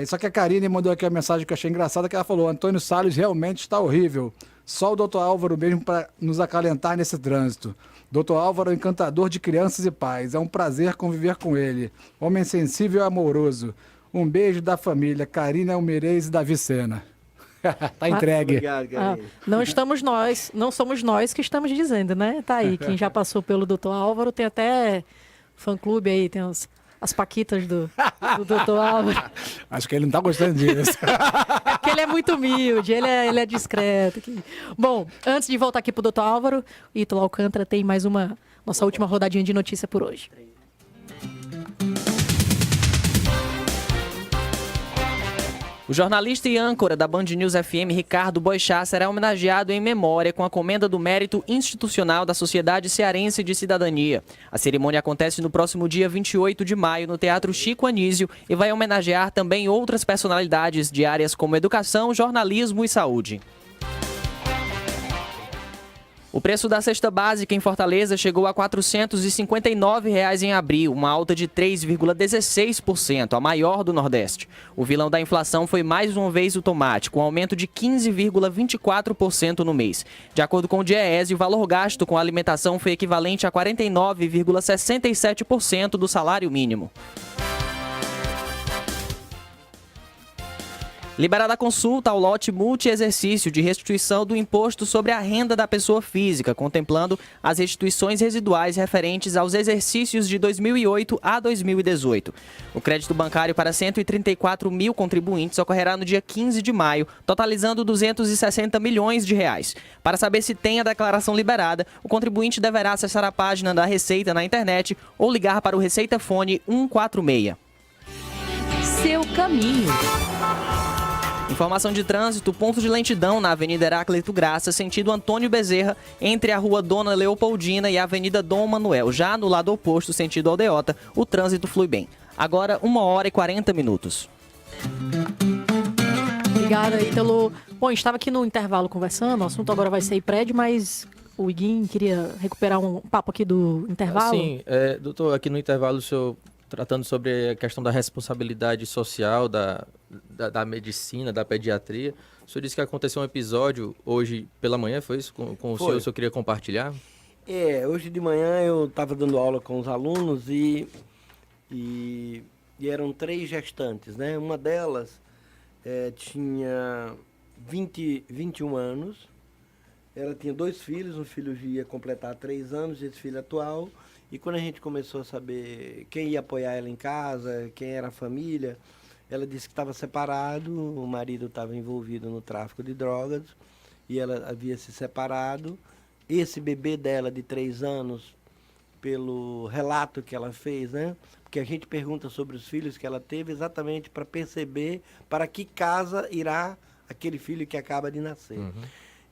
só que a Karine mandou aqui uma mensagem que eu achei engraçada, que ela falou: Antônio Salles realmente está horrível, só o doutor Álvaro mesmo para nos acalentar nesse trânsito. Dr. Álvaro é um encantador de crianças e pais. É um prazer conviver com ele. Homem sensível e amoroso. Um beijo da família. Karine Almirez e Davi Sena. Tá entregue. Obrigado, Karine. Não somos nós que estamos dizendo, né? Tá aí. Quem já passou pelo Dr. Álvaro tem até fã-clube aí, tem as paquitas do Dr. Álvaro. Acho que ele não tá gostando disso. É porque ele é muito humilde, ele é discreto. Bom, antes de voltar aqui pro Dr. Álvaro, Ítalo Alcântara tem mais nossa última rodadinha de notícia por hoje. O jornalista e âncora da Band News FM, Ricardo Boixá, será homenageado em memória com a Comenda do Mérito Institucional da Sociedade Cearense de Cidadania. A cerimônia acontece no próximo dia 28 de maio no Teatro Chico Anísio e vai homenagear também outras personalidades de áreas como educação, jornalismo e saúde. O preço da cesta básica em Fortaleza chegou a R$ 459 em abril, uma alta de 3,16%, a maior do Nordeste. O vilão da inflação foi mais uma vez o tomate, com aumento de 15,24% no mês. De acordo com o DIEESE, o valor gasto com alimentação foi equivalente a 49,67% do salário mínimo. Liberada a consulta ao lote multi-exercício de restituição do imposto sobre a renda da pessoa física, contemplando as restituições residuais referentes aos exercícios de 2008 a 2018. O crédito bancário para 134 mil contribuintes ocorrerá no dia 15 de maio, totalizando 260 milhões de reais. Para saber se tem a declaração liberada, o contribuinte deverá acessar a página da Receita na internet ou ligar para o Receita Fone 146. Seu caminho. Informação de trânsito, ponto de lentidão na Avenida Heráclito Graça, sentido Antônio Bezerra, entre a Rua Dona Leopoldina e a Avenida Dom Manuel. Já no lado oposto, sentido Aldeota, o trânsito flui bem. Agora, 1h40. Obrigada, Ítalo. Bom, a gente estava aqui no intervalo conversando, o assunto agora vai ser IPRED, mas o Iguim queria recuperar um papo aqui do intervalo. Sim, doutor, aqui no intervalo o senhor tratando sobre a questão da responsabilidade social da medicina, da pediatria. O senhor disse que aconteceu um episódio hoje pela manhã, foi isso? Com o senhor queria compartilhar? Hoje de manhã eu estava dando aula com os alunos e eram 3 gestantes, né? Uma delas tinha 21 anos, ela tinha 2 filhos, um filho ia completar 3 anos, esse filho atual. E quando a gente começou a saber quem ia apoiar ela em casa, quem era a família, ela disse que estava separado, o marido estava envolvido no tráfico de drogas e ela havia se separado. Esse bebê dela de 3 anos, pelo relato que ela fez, né? Porque a gente pergunta sobre os filhos que ela teve exatamente para perceber para que casa irá aquele filho que acaba de nascer.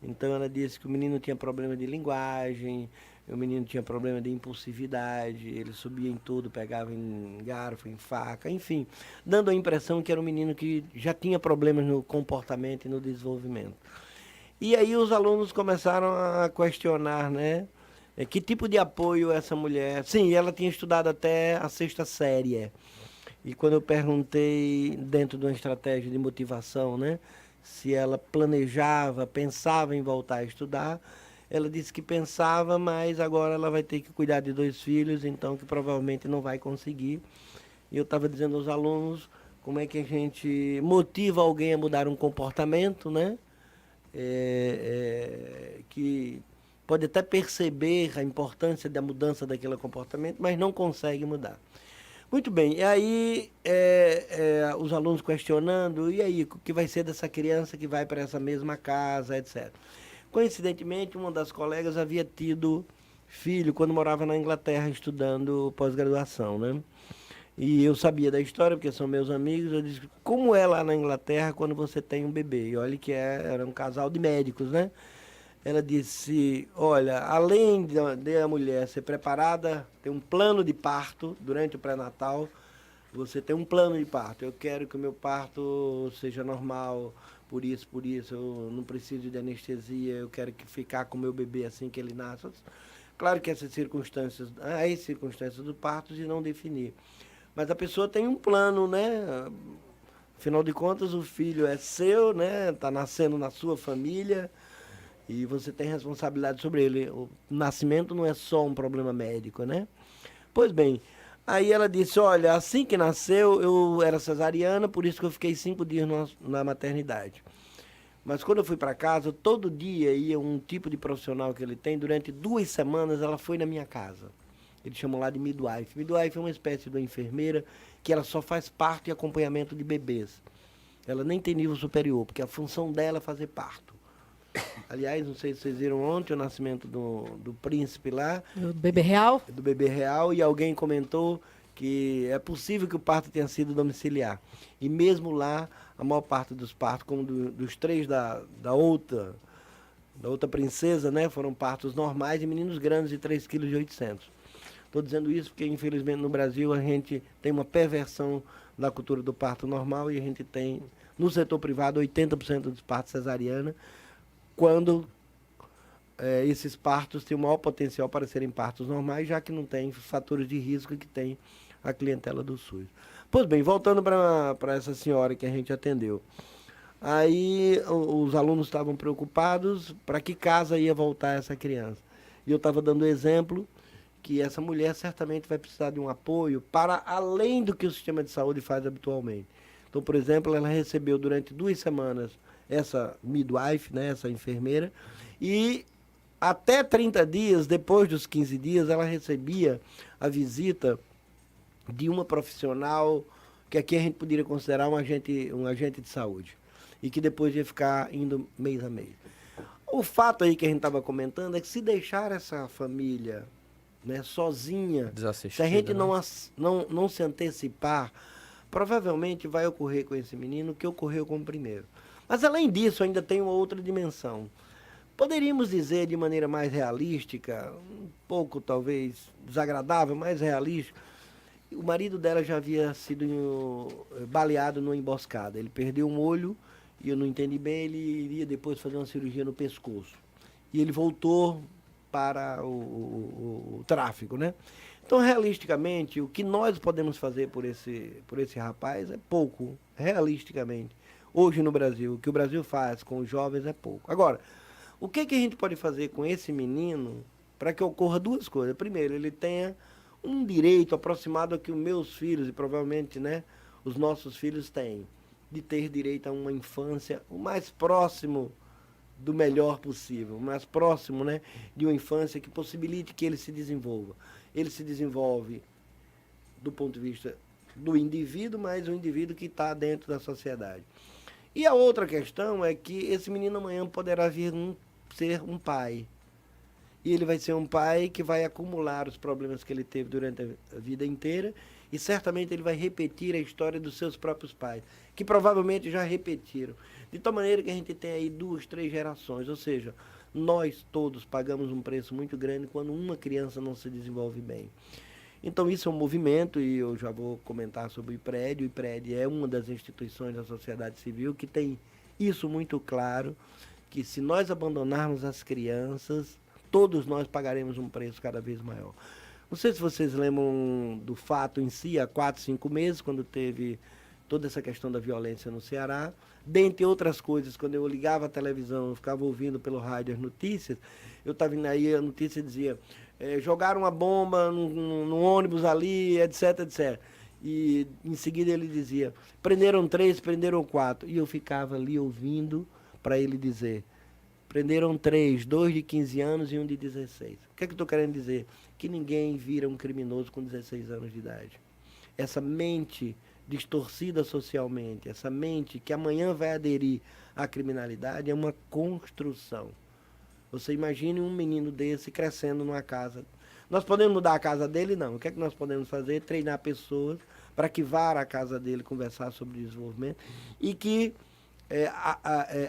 Então ela disse que o menino tinha problema de linguagem, o menino tinha problema de impulsividade, ele subia em tudo, pegava em garfo, em faca, enfim, dando a impressão que era um menino que já tinha problemas no comportamento e no desenvolvimento. E aí os alunos começaram a questionar, né, que tipo de apoio essa mulher... Sim, ela tinha estudado até a 6ª série. E quando eu perguntei, dentro de uma estratégia de motivação, né, se ela planejava, pensava em voltar a estudar, ela disse que pensava, mas agora ela vai ter que cuidar de 2 filhos, então que provavelmente não vai conseguir. E eu estava dizendo aos alunos como é que a gente motiva alguém a mudar um comportamento, né? Que pode até perceber a importância da mudança daquele comportamento, mas não consegue mudar. Muito bem, e aí os alunos questionando, e aí, o que vai ser dessa criança que vai para essa mesma casa, etc. Coincidentemente, uma das colegas havia tido filho quando morava na Inglaterra estudando pós-graduação, né? E eu sabia da história, porque são meus amigos. Eu disse, como é lá na Inglaterra quando você tem um bebê? E olha que era um casal de médicos, né? Ela disse, olha, além de a mulher ser preparada, ter um plano de parto durante o pré-natal, você tem um plano de parto. Eu quero que o meu parto seja normal, por isso, eu não preciso de anestesia, eu quero ficar com o meu bebê assim que ele nasce. Claro que essas circunstâncias, há as circunstâncias do parto e não definir. Mas a pessoa tem um plano, né? Afinal de contas, o filho é seu, né? Está nascendo na sua família e você tem responsabilidade sobre ele. O nascimento não é só um problema médico, né? Pois bem, aí ela disse, olha, assim que nasceu, eu era cesariana, por isso que eu fiquei 5 dias na maternidade. Mas quando eu fui para casa, todo dia ia um tipo de profissional que ele tem, durante 2 semanas ela foi na minha casa. Eles chamam lá de midwife. Midwife é uma espécie de uma enfermeira que ela só faz parto e acompanhamento de bebês. Ela nem tem nível superior, porque a função dela é fazer parto. Aliás, não sei se vocês viram ontem o nascimento do príncipe lá. Do bebê real? Do bebê real, e alguém comentou que é possível que o parto tenha sido domiciliar. E mesmo lá, a maior parte dos partos, como dos 3 da outra princesa, né, foram partos normais de meninos grandes de 3,8 kg. Estou dizendo isso porque, infelizmente, no Brasil a gente tem uma perversão da cultura do parto normal e a gente tem, no setor privado, 80% dos partos cesariana, quando esses partos têm o maior potencial para serem partos normais, já que não tem fatores de risco que tem a clientela do SUS. Pois bem, voltando para essa senhora que a gente atendeu. Aí os alunos estavam preocupados para que casa ia voltar essa criança. E eu estava dando exemplo que essa mulher certamente vai precisar de um apoio para além do que o sistema de saúde faz habitualmente. Então, por exemplo, ela recebeu durante 2 semanas essa midwife, né, essa enfermeira, e até 30 dias, depois dos 15 dias, ela recebia a visita de uma profissional que aqui a gente poderia considerar um agente de saúde, e que depois ia ficar indo mês a mês. O fato aí que a gente estava comentando é que se deixar essa família, né, sozinha, se a gente não se antecipar, provavelmente vai ocorrer com esse menino o que ocorreu com o primeiro. Mas além disso, ainda tem uma outra dimensão. Poderíamos dizer de maneira mais realística, um pouco talvez desagradável, mais realística, o marido dela já havia sido baleado numa emboscada. Ele perdeu um olho, e eu não entendi bem, ele iria depois fazer uma cirurgia no pescoço. E ele voltou para o tráfico, né? Então, realisticamente, o que nós podemos fazer por esse rapaz é pouco, realisticamente. Hoje no Brasil, o que o Brasil faz com os jovens é pouco. Agora, o que a gente pode fazer com esse menino para que ocorra 2 coisas? Primeiro, ele tenha um direito aproximado ao que os meus filhos, e provavelmente, né, os nossos filhos têm, de ter direito a uma infância o mais próximo do melhor possível, o mais próximo, né, de uma infância que possibilite que ele se desenvolva. Ele se desenvolve do ponto de vista do indivíduo, mas o indivíduo que está dentro da sociedade. E a outra questão é que esse menino amanhã poderá vir ser um pai. E ele vai ser um pai que vai acumular os problemas que ele teve durante a vida inteira, e certamente ele vai repetir a história dos seus próprios pais, que provavelmente já repetiram. De tal maneira que a gente tem aí 2, 3 gerações, ou seja, nós todos pagamos um preço muito grande quando uma criança não se desenvolve bem. Então isso é um movimento, e eu já vou comentar sobre o IPRED. O IPRED é uma das instituições da sociedade civil que tem isso muito claro, que se nós abandonarmos as crianças, todos nós pagaremos um preço cada vez maior. Não sei se vocês lembram do fato em si, há 4, 5 meses, quando teve toda essa questão da violência no Ceará. Dentre outras coisas, quando eu ligava a televisão, eu ficava ouvindo pelo rádio as notícias, eu estava indo aí, a notícia dizia, jogaram uma bomba no ônibus ali, etc, etc. E em seguida ele dizia, prenderam 3, prenderam 4. E eu ficava ali ouvindo para ele dizer, prenderam 3, 2 de 15 anos e 1 de 16. O que é que eu estou querendo dizer? Que ninguém vira um criminoso com 16 anos de idade. Essa mente distorcida socialmente, essa mente que amanhã vai aderir à criminalidade, é uma construção. Você imagine um menino desse crescendo numa casa. Nós podemos mudar a casa dele? Não. O que é que nós podemos fazer? Treinar pessoas para que vá à casa dele conversar sobre desenvolvimento e que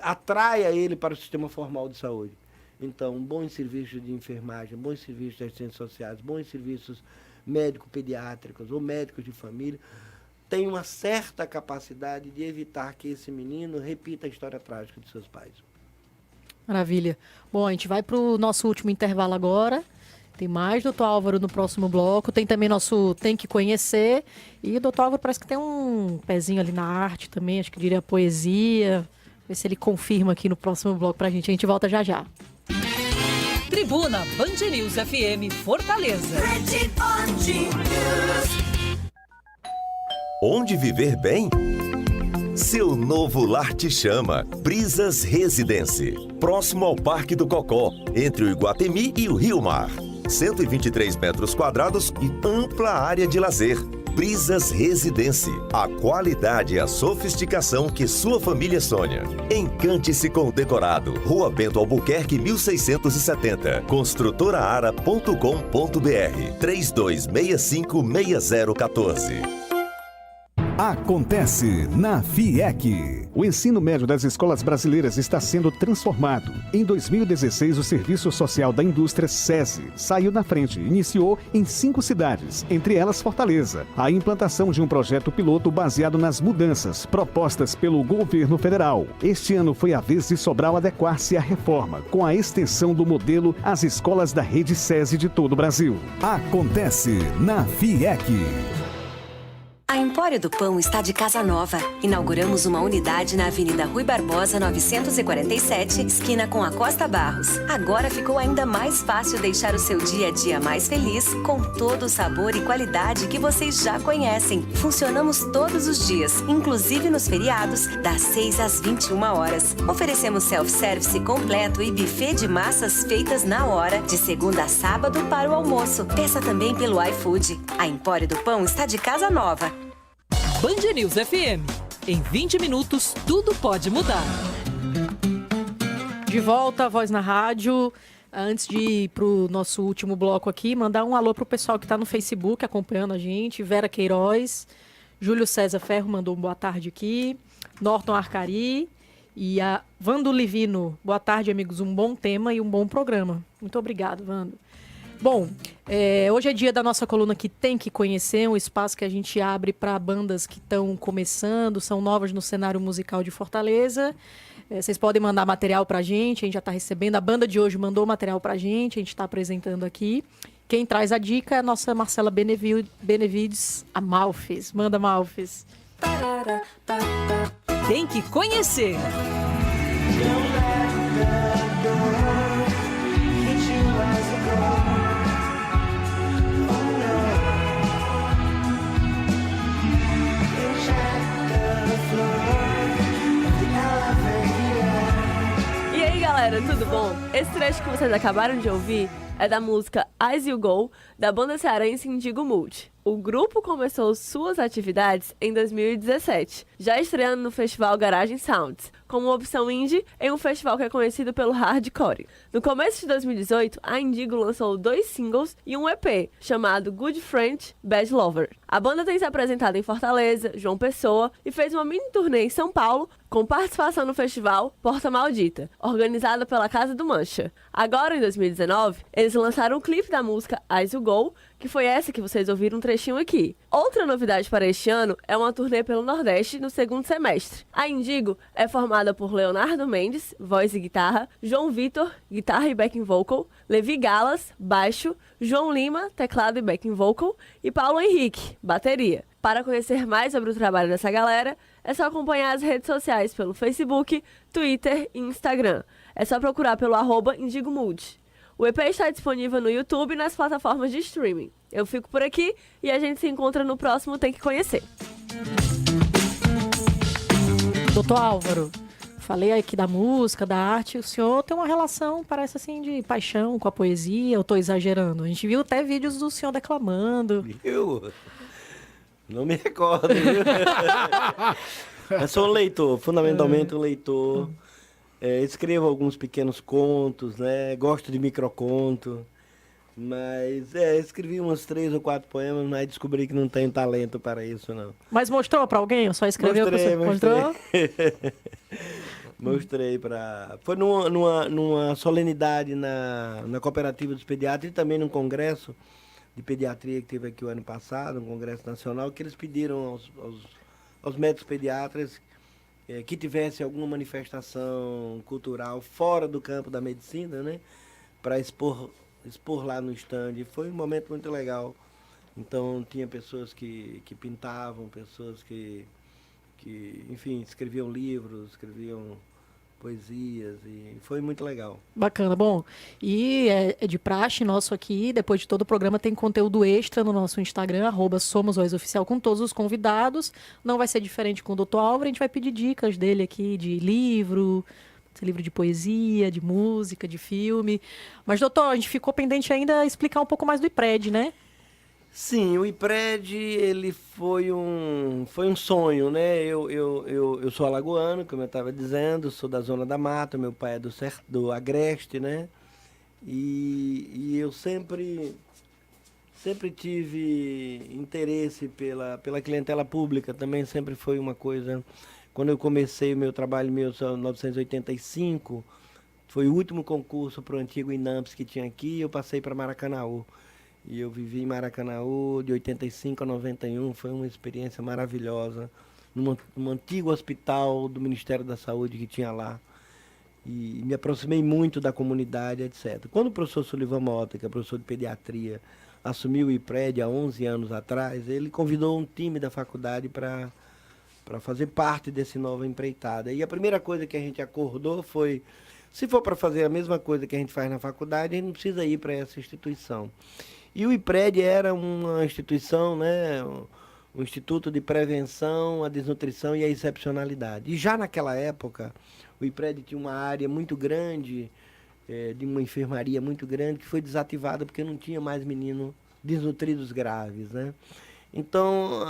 atraia ele para o sistema formal de saúde. Então, bons serviços de enfermagem, bons serviços de assistências sociais, bons serviços médico-pediátricos ou médicos de família, tem uma certa capacidade de evitar que esse menino repita a história trágica de seus pais. Maravilha. Bom, a gente vai para o nosso último intervalo agora. Tem mais doutor Álvaro no próximo bloco. Tem também nosso Tem que Conhecer. E o doutor Álvaro parece que tem um pezinho ali na arte também, acho que diria poesia. Ver se ele confirma aqui no próximo bloco pra gente. A gente volta já já. Tribuna Band News FM Fortaleza. Onde viver bem? Seu novo lar te chama. Brisas Residence. Próximo ao Parque do Cocó, entre o Iguatemi e o Rio Mar. 123 metros quadrados e ampla área de lazer. Brisas Residence. A qualidade e a sofisticação que sua família sonha. Encante-se com o decorado. Rua Bento Albuquerque, 1670. Construtoraara.com.br 32656014. Acontece na FIEC. O ensino médio das escolas brasileiras está sendo transformado. Em 2016, o Serviço Social da Indústria, SESI, saiu na frente e iniciou em 5 cidades, entre elas Fortaleza, a implantação de um projeto piloto baseado nas mudanças propostas pelo governo federal. Este ano foi a vez de Sobral adequar-se à reforma, com a extensão do modelo às escolas da rede SESI de todo o Brasil. Acontece na FIEC. A Empório do Pão está de casa nova. Inauguramos uma unidade na Avenida Rui Barbosa, 947, esquina com a Costa Barros. Agora ficou ainda mais fácil deixar o seu dia a dia mais feliz, com todo o sabor e qualidade que vocês já conhecem. Funcionamos todos os dias, inclusive nos feriados, das 6 às 21 horas. Oferecemos self-service completo e buffet de massas feitas na hora, de segunda a sábado para o almoço. Peça também pelo iFood. A Empório do Pão está de casa nova. Band News FM. Em 20 minutos, tudo pode mudar. De volta, Voz na Rádio. Antes de ir pro nosso último bloco aqui, mandar um alô pro pessoal que tá no Facebook acompanhando a gente. Vera Queiroz, Júlio César Ferro mandou um boa tarde aqui. Norton Arcari e a Vando Livino. Boa tarde, amigos. Um bom tema e um bom programa. Muito obrigado, Vando. Bom, hoje é dia da nossa coluna que tem que conhecer, um espaço que a gente abre para bandas que estão começando, são novas no cenário musical de Fortaleza. Vocês podem mandar material para a gente já está recebendo. A banda de hoje mandou material para a gente está apresentando aqui. Quem traz a dica é a nossa Marcela Benevides, a Malfes. Manda, Malfes. Tem que conhecer. E aí, galera, tudo bom? Esse trecho que vocês acabaram de ouvir é da música As You Go, da banda cearense Indigo Multi. O grupo começou suas atividades em 2017, já estreando no festival Garage Sounds, como opção indie em um festival que é conhecido pelo hardcore. No começo de 2018, a Indigo lançou 2 singles e um EP, chamado Good Friend, Bad Lover. A banda tem se apresentado em Fortaleza, João Pessoa e fez uma mini turnê em São Paulo, com participação no festival Porta Maldita, organizada pela Casa do Mancha. Agora, em 2019, eles lançaram um clipe da música As You Go, que foi essa que vocês ouviram um trechinho aqui. Outra novidade para este ano é uma turnê pelo Nordeste no segundo semestre. A Indigo é formada por Leonardo Mendes, voz e guitarra, João Vitor, guitarra e backing vocal, Levi Galas, baixo, João Lima, teclado e backing vocal e Paulo Henrique, bateria. Para conhecer mais sobre o trabalho dessa galera, é só acompanhar as redes sociais pelo Facebook, Twitter e Instagram. É só procurar pelo @IndigoMood. O EP está disponível no YouTube e nas plataformas de streaming. Eu fico por aqui e a gente se encontra no próximo Tem que Conhecer. Doutor Álvaro, falei aqui da música, da arte. O senhor tem uma relação, parece assim, de paixão com a poesia. Eu estou exagerando. A gente viu até vídeos do senhor declamando. Eu não me recordo. Viu? Eu sou um leitor, fundamentalmente um leitor. Escrevo alguns pequenos contos, né? Gosto de microconto. Mas escrevi uns 3 ou 4 poemas, mas descobri que não tenho talento para isso, não. Mas mostrou para alguém ou só escreveu para você? Mostrou? Mostrei para... Foi numa solenidade na Cooperativa dos Pediatras e também num congresso de pediatria que teve aqui o ano passado, um congresso nacional, que eles pediram aos médicos pediatras que tivesse alguma manifestação cultural fora do campo da medicina, né, para expor lá no stand. E foi um momento muito legal. Então, tinha pessoas que pintavam, pessoas que, enfim, escreviam livros, escreviam poesias, e foi muito legal. Bacana. Bom, e é de praxe nosso aqui, depois de todo o programa tem conteúdo extra no nosso Instagram, @SomosVozOficial, com todos os convidados. Não vai ser diferente com o Dr. Álvaro, a gente vai pedir dicas dele aqui de livro de poesia, de música, de filme. Mas, doutor, a gente ficou pendente ainda a explicar um pouco mais do IPRED, né? Sim, o IPRED, ele foi um sonho, né? Eu sou alagoano, como eu estava dizendo, sou da Zona da Mata, meu pai é do Agreste, né? E eu sempre tive interesse pela clientela pública, também sempre foi uma coisa... Quando eu comecei o meu trabalho em 1985, foi o último concurso para o antigo INAMPS que tinha aqui, eu passei para Maracanaú. E eu vivi em Maracanaú de 85 a 91, foi uma experiência maravilhosa, num antigo hospital do Ministério da Saúde que tinha lá. E me aproximei muito da comunidade, etc. Quando o professor Sullivan Mota, que é professor de pediatria, assumiu o IPRED há 11 anos atrás, ele convidou um time da faculdade para fazer parte desse nova empreitada. E a primeira coisa que a gente acordou foi, se for para fazer a mesma coisa que a gente faz na faculdade, a gente não precisa ir para essa instituição. E o IPRED era uma instituição, né, um Instituto de Prevenção à Desnutrição e à Excepcionalidade. E já naquela época, o IPRED tinha uma área muito grande, de uma enfermaria muito grande, que foi desativada porque não tinha mais meninos desnutridos graves, né? Então,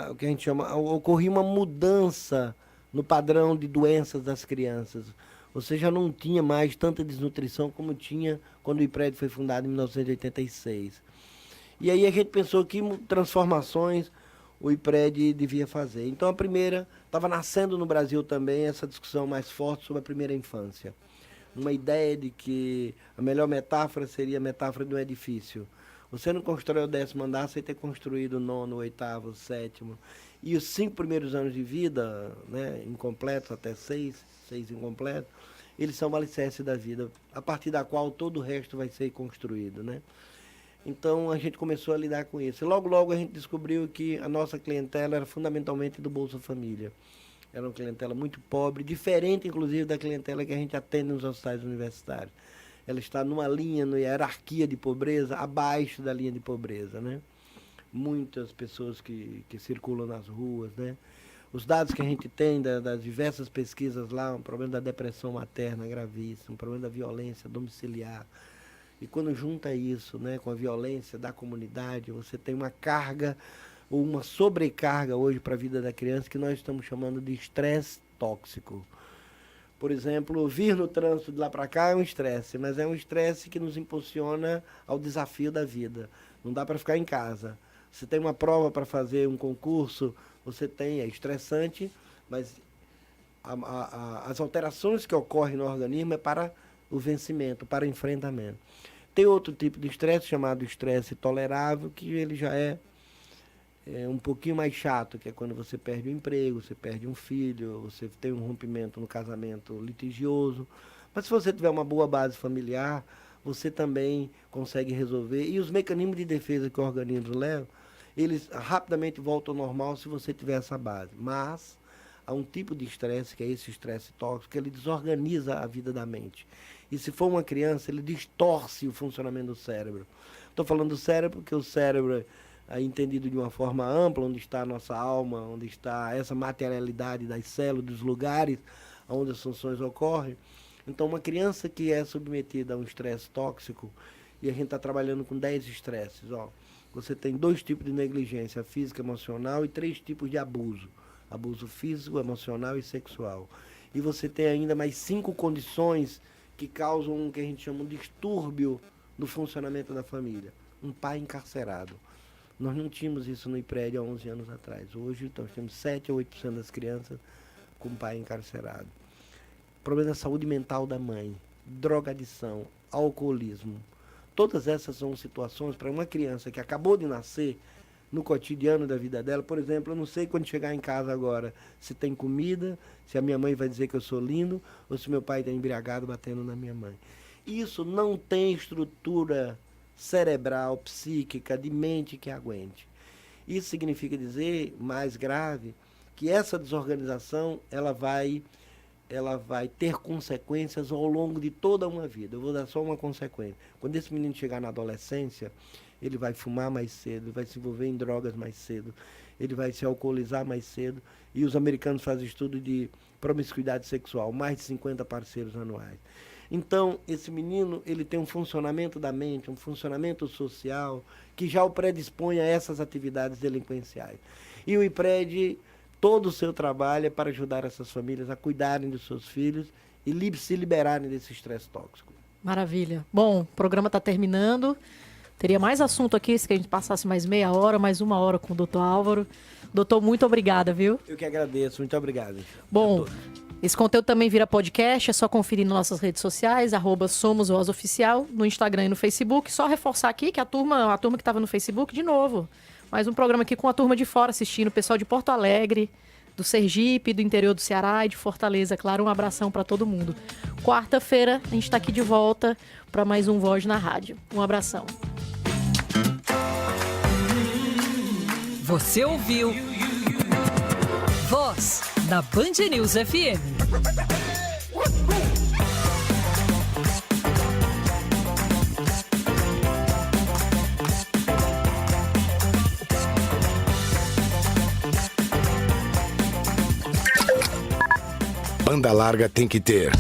o que a gente chama, ocorria uma mudança no padrão de doenças das crianças. Ou seja, não tinha mais tanta desnutrição como tinha quando o IPRED foi fundado em 1986. E aí a gente pensou que transformações o IPRED devia fazer. Então, a primeira, estava nascendo no Brasil também essa discussão mais forte sobre a primeira infância. Uma ideia de que a melhor metáfora seria a metáfora de um edifício. Você não constrói o 10º andar sem ter construído o 9º, o 8º, o 7º. E os 5 primeiros anos de vida, né, incompletos, até 6 incompletos, eles são o alicerce da vida, a partir da qual todo o resto vai ser construído, né? Então, a gente começou a lidar com isso. E logo a gente descobriu que a nossa clientela era fundamentalmente do Bolsa Família. Era uma clientela muito pobre, diferente, inclusive, da clientela que a gente atende nos hospitais universitários. Ela está numa linha, na hierarquia de pobreza, abaixo da linha de pobreza, né? Muitas pessoas que circulam nas ruas, né? Os dados que a gente tem das diversas pesquisas lá, um problema da depressão materna gravíssimo, um problema da violência domiciliar. E quando junta isso, né, com a violência da comunidade, você tem uma carga ou uma sobrecarga hoje para a vida da criança que nós estamos chamando de estresse tóxico. Por exemplo, vir no trânsito de lá para cá é um estresse, mas é um estresse que nos impulsiona ao desafio da vida. Não dá para ficar em casa. Você tem uma prova para fazer, um concurso, você tem, é estressante, mas as alterações que ocorrem no organismo é para o vencimento, para o enfrentamento. Tem outro tipo de estresse chamado estresse tolerável, que ele já é um pouquinho mais chato, que é quando você perde o emprego, você perde um filho, você tem um rompimento no casamento litigioso. Mas se você tiver uma boa base familiar, você também consegue resolver. E os mecanismos de defesa que o organismo leva, eles rapidamente voltam ao normal se você tiver essa base. Mas há um tipo de estresse, que é esse estresse tóxico, que ele desorganiza a vida da mente. E se for uma criança, ele distorce o funcionamento do cérebro. Estou falando do cérebro porque o cérebro é entendido de uma forma ampla, onde está a nossa alma, onde está essa materialidade das células, dos lugares onde as funções ocorrem. Então, uma criança que é submetida a um estresse tóxico, e a gente está trabalhando com 10 estresses, ó, você tem 2 tipos de negligência, física, emocional, e 3 tipos de abuso. Abuso físico, emocional e sexual. E você tem ainda mais 5 condições que causam o que a gente chama de distúrbio no funcionamento da família. Um pai encarcerado. Nós não tínhamos isso no IPRED há 11 anos atrás. Hoje nós temos 7 a 8% das crianças com pai encarcerado. Problema da saúde mental da mãe, drogadição, alcoolismo. Todas essas são situações para uma criança que acabou de nascer, no cotidiano da vida dela. Por exemplo, eu não sei quando chegar em casa agora se tem comida, se a minha mãe vai dizer que eu sou lindo, ou se meu pai está embriagado batendo na minha mãe. Isso não tem estrutura cerebral, psíquica, de mente que aguente. Isso significa dizer, mais grave, que essa desorganização ela vai ter consequências ao longo de toda uma vida. Eu vou dar só uma consequência. Quando esse menino chegar na adolescência, ele vai fumar mais cedo, ele vai se envolver em drogas mais cedo, ele vai se alcoolizar mais cedo. E os americanos fazem estudo de promiscuidade sexual, mais de 50 parceiros anuais. Então, esse menino, ele tem um funcionamento da mente, um funcionamento social, que já o predispõe a essas atividades delinquenciais. E o IPRED, todo o seu trabalho é para ajudar essas famílias a cuidarem dos seus filhos e se liberarem desse estresse tóxico. Maravilha. Bom, o programa está terminando. Teria mais assunto aqui, se a gente passasse mais meia hora, mais 1 hora com o doutor Álvaro. Doutor, muito obrigada, viu? Eu que agradeço, muito obrigado. Bom, esse conteúdo também vira podcast, é só conferir nas nossas redes sociais, @SomosVozOficial, no Instagram e no Facebook. Só reforçar aqui que a turma que estava no Facebook, de novo, mais um programa aqui com a turma de fora assistindo, o pessoal de Porto Alegre, do Sergipe, do interior do Ceará e de Fortaleza. Claro, um abração para todo mundo. Quarta-feira, a gente está aqui de volta para mais um Voz na Rádio. Um abração. Você ouviu Voz da Band News FM. Banda larga tem que ter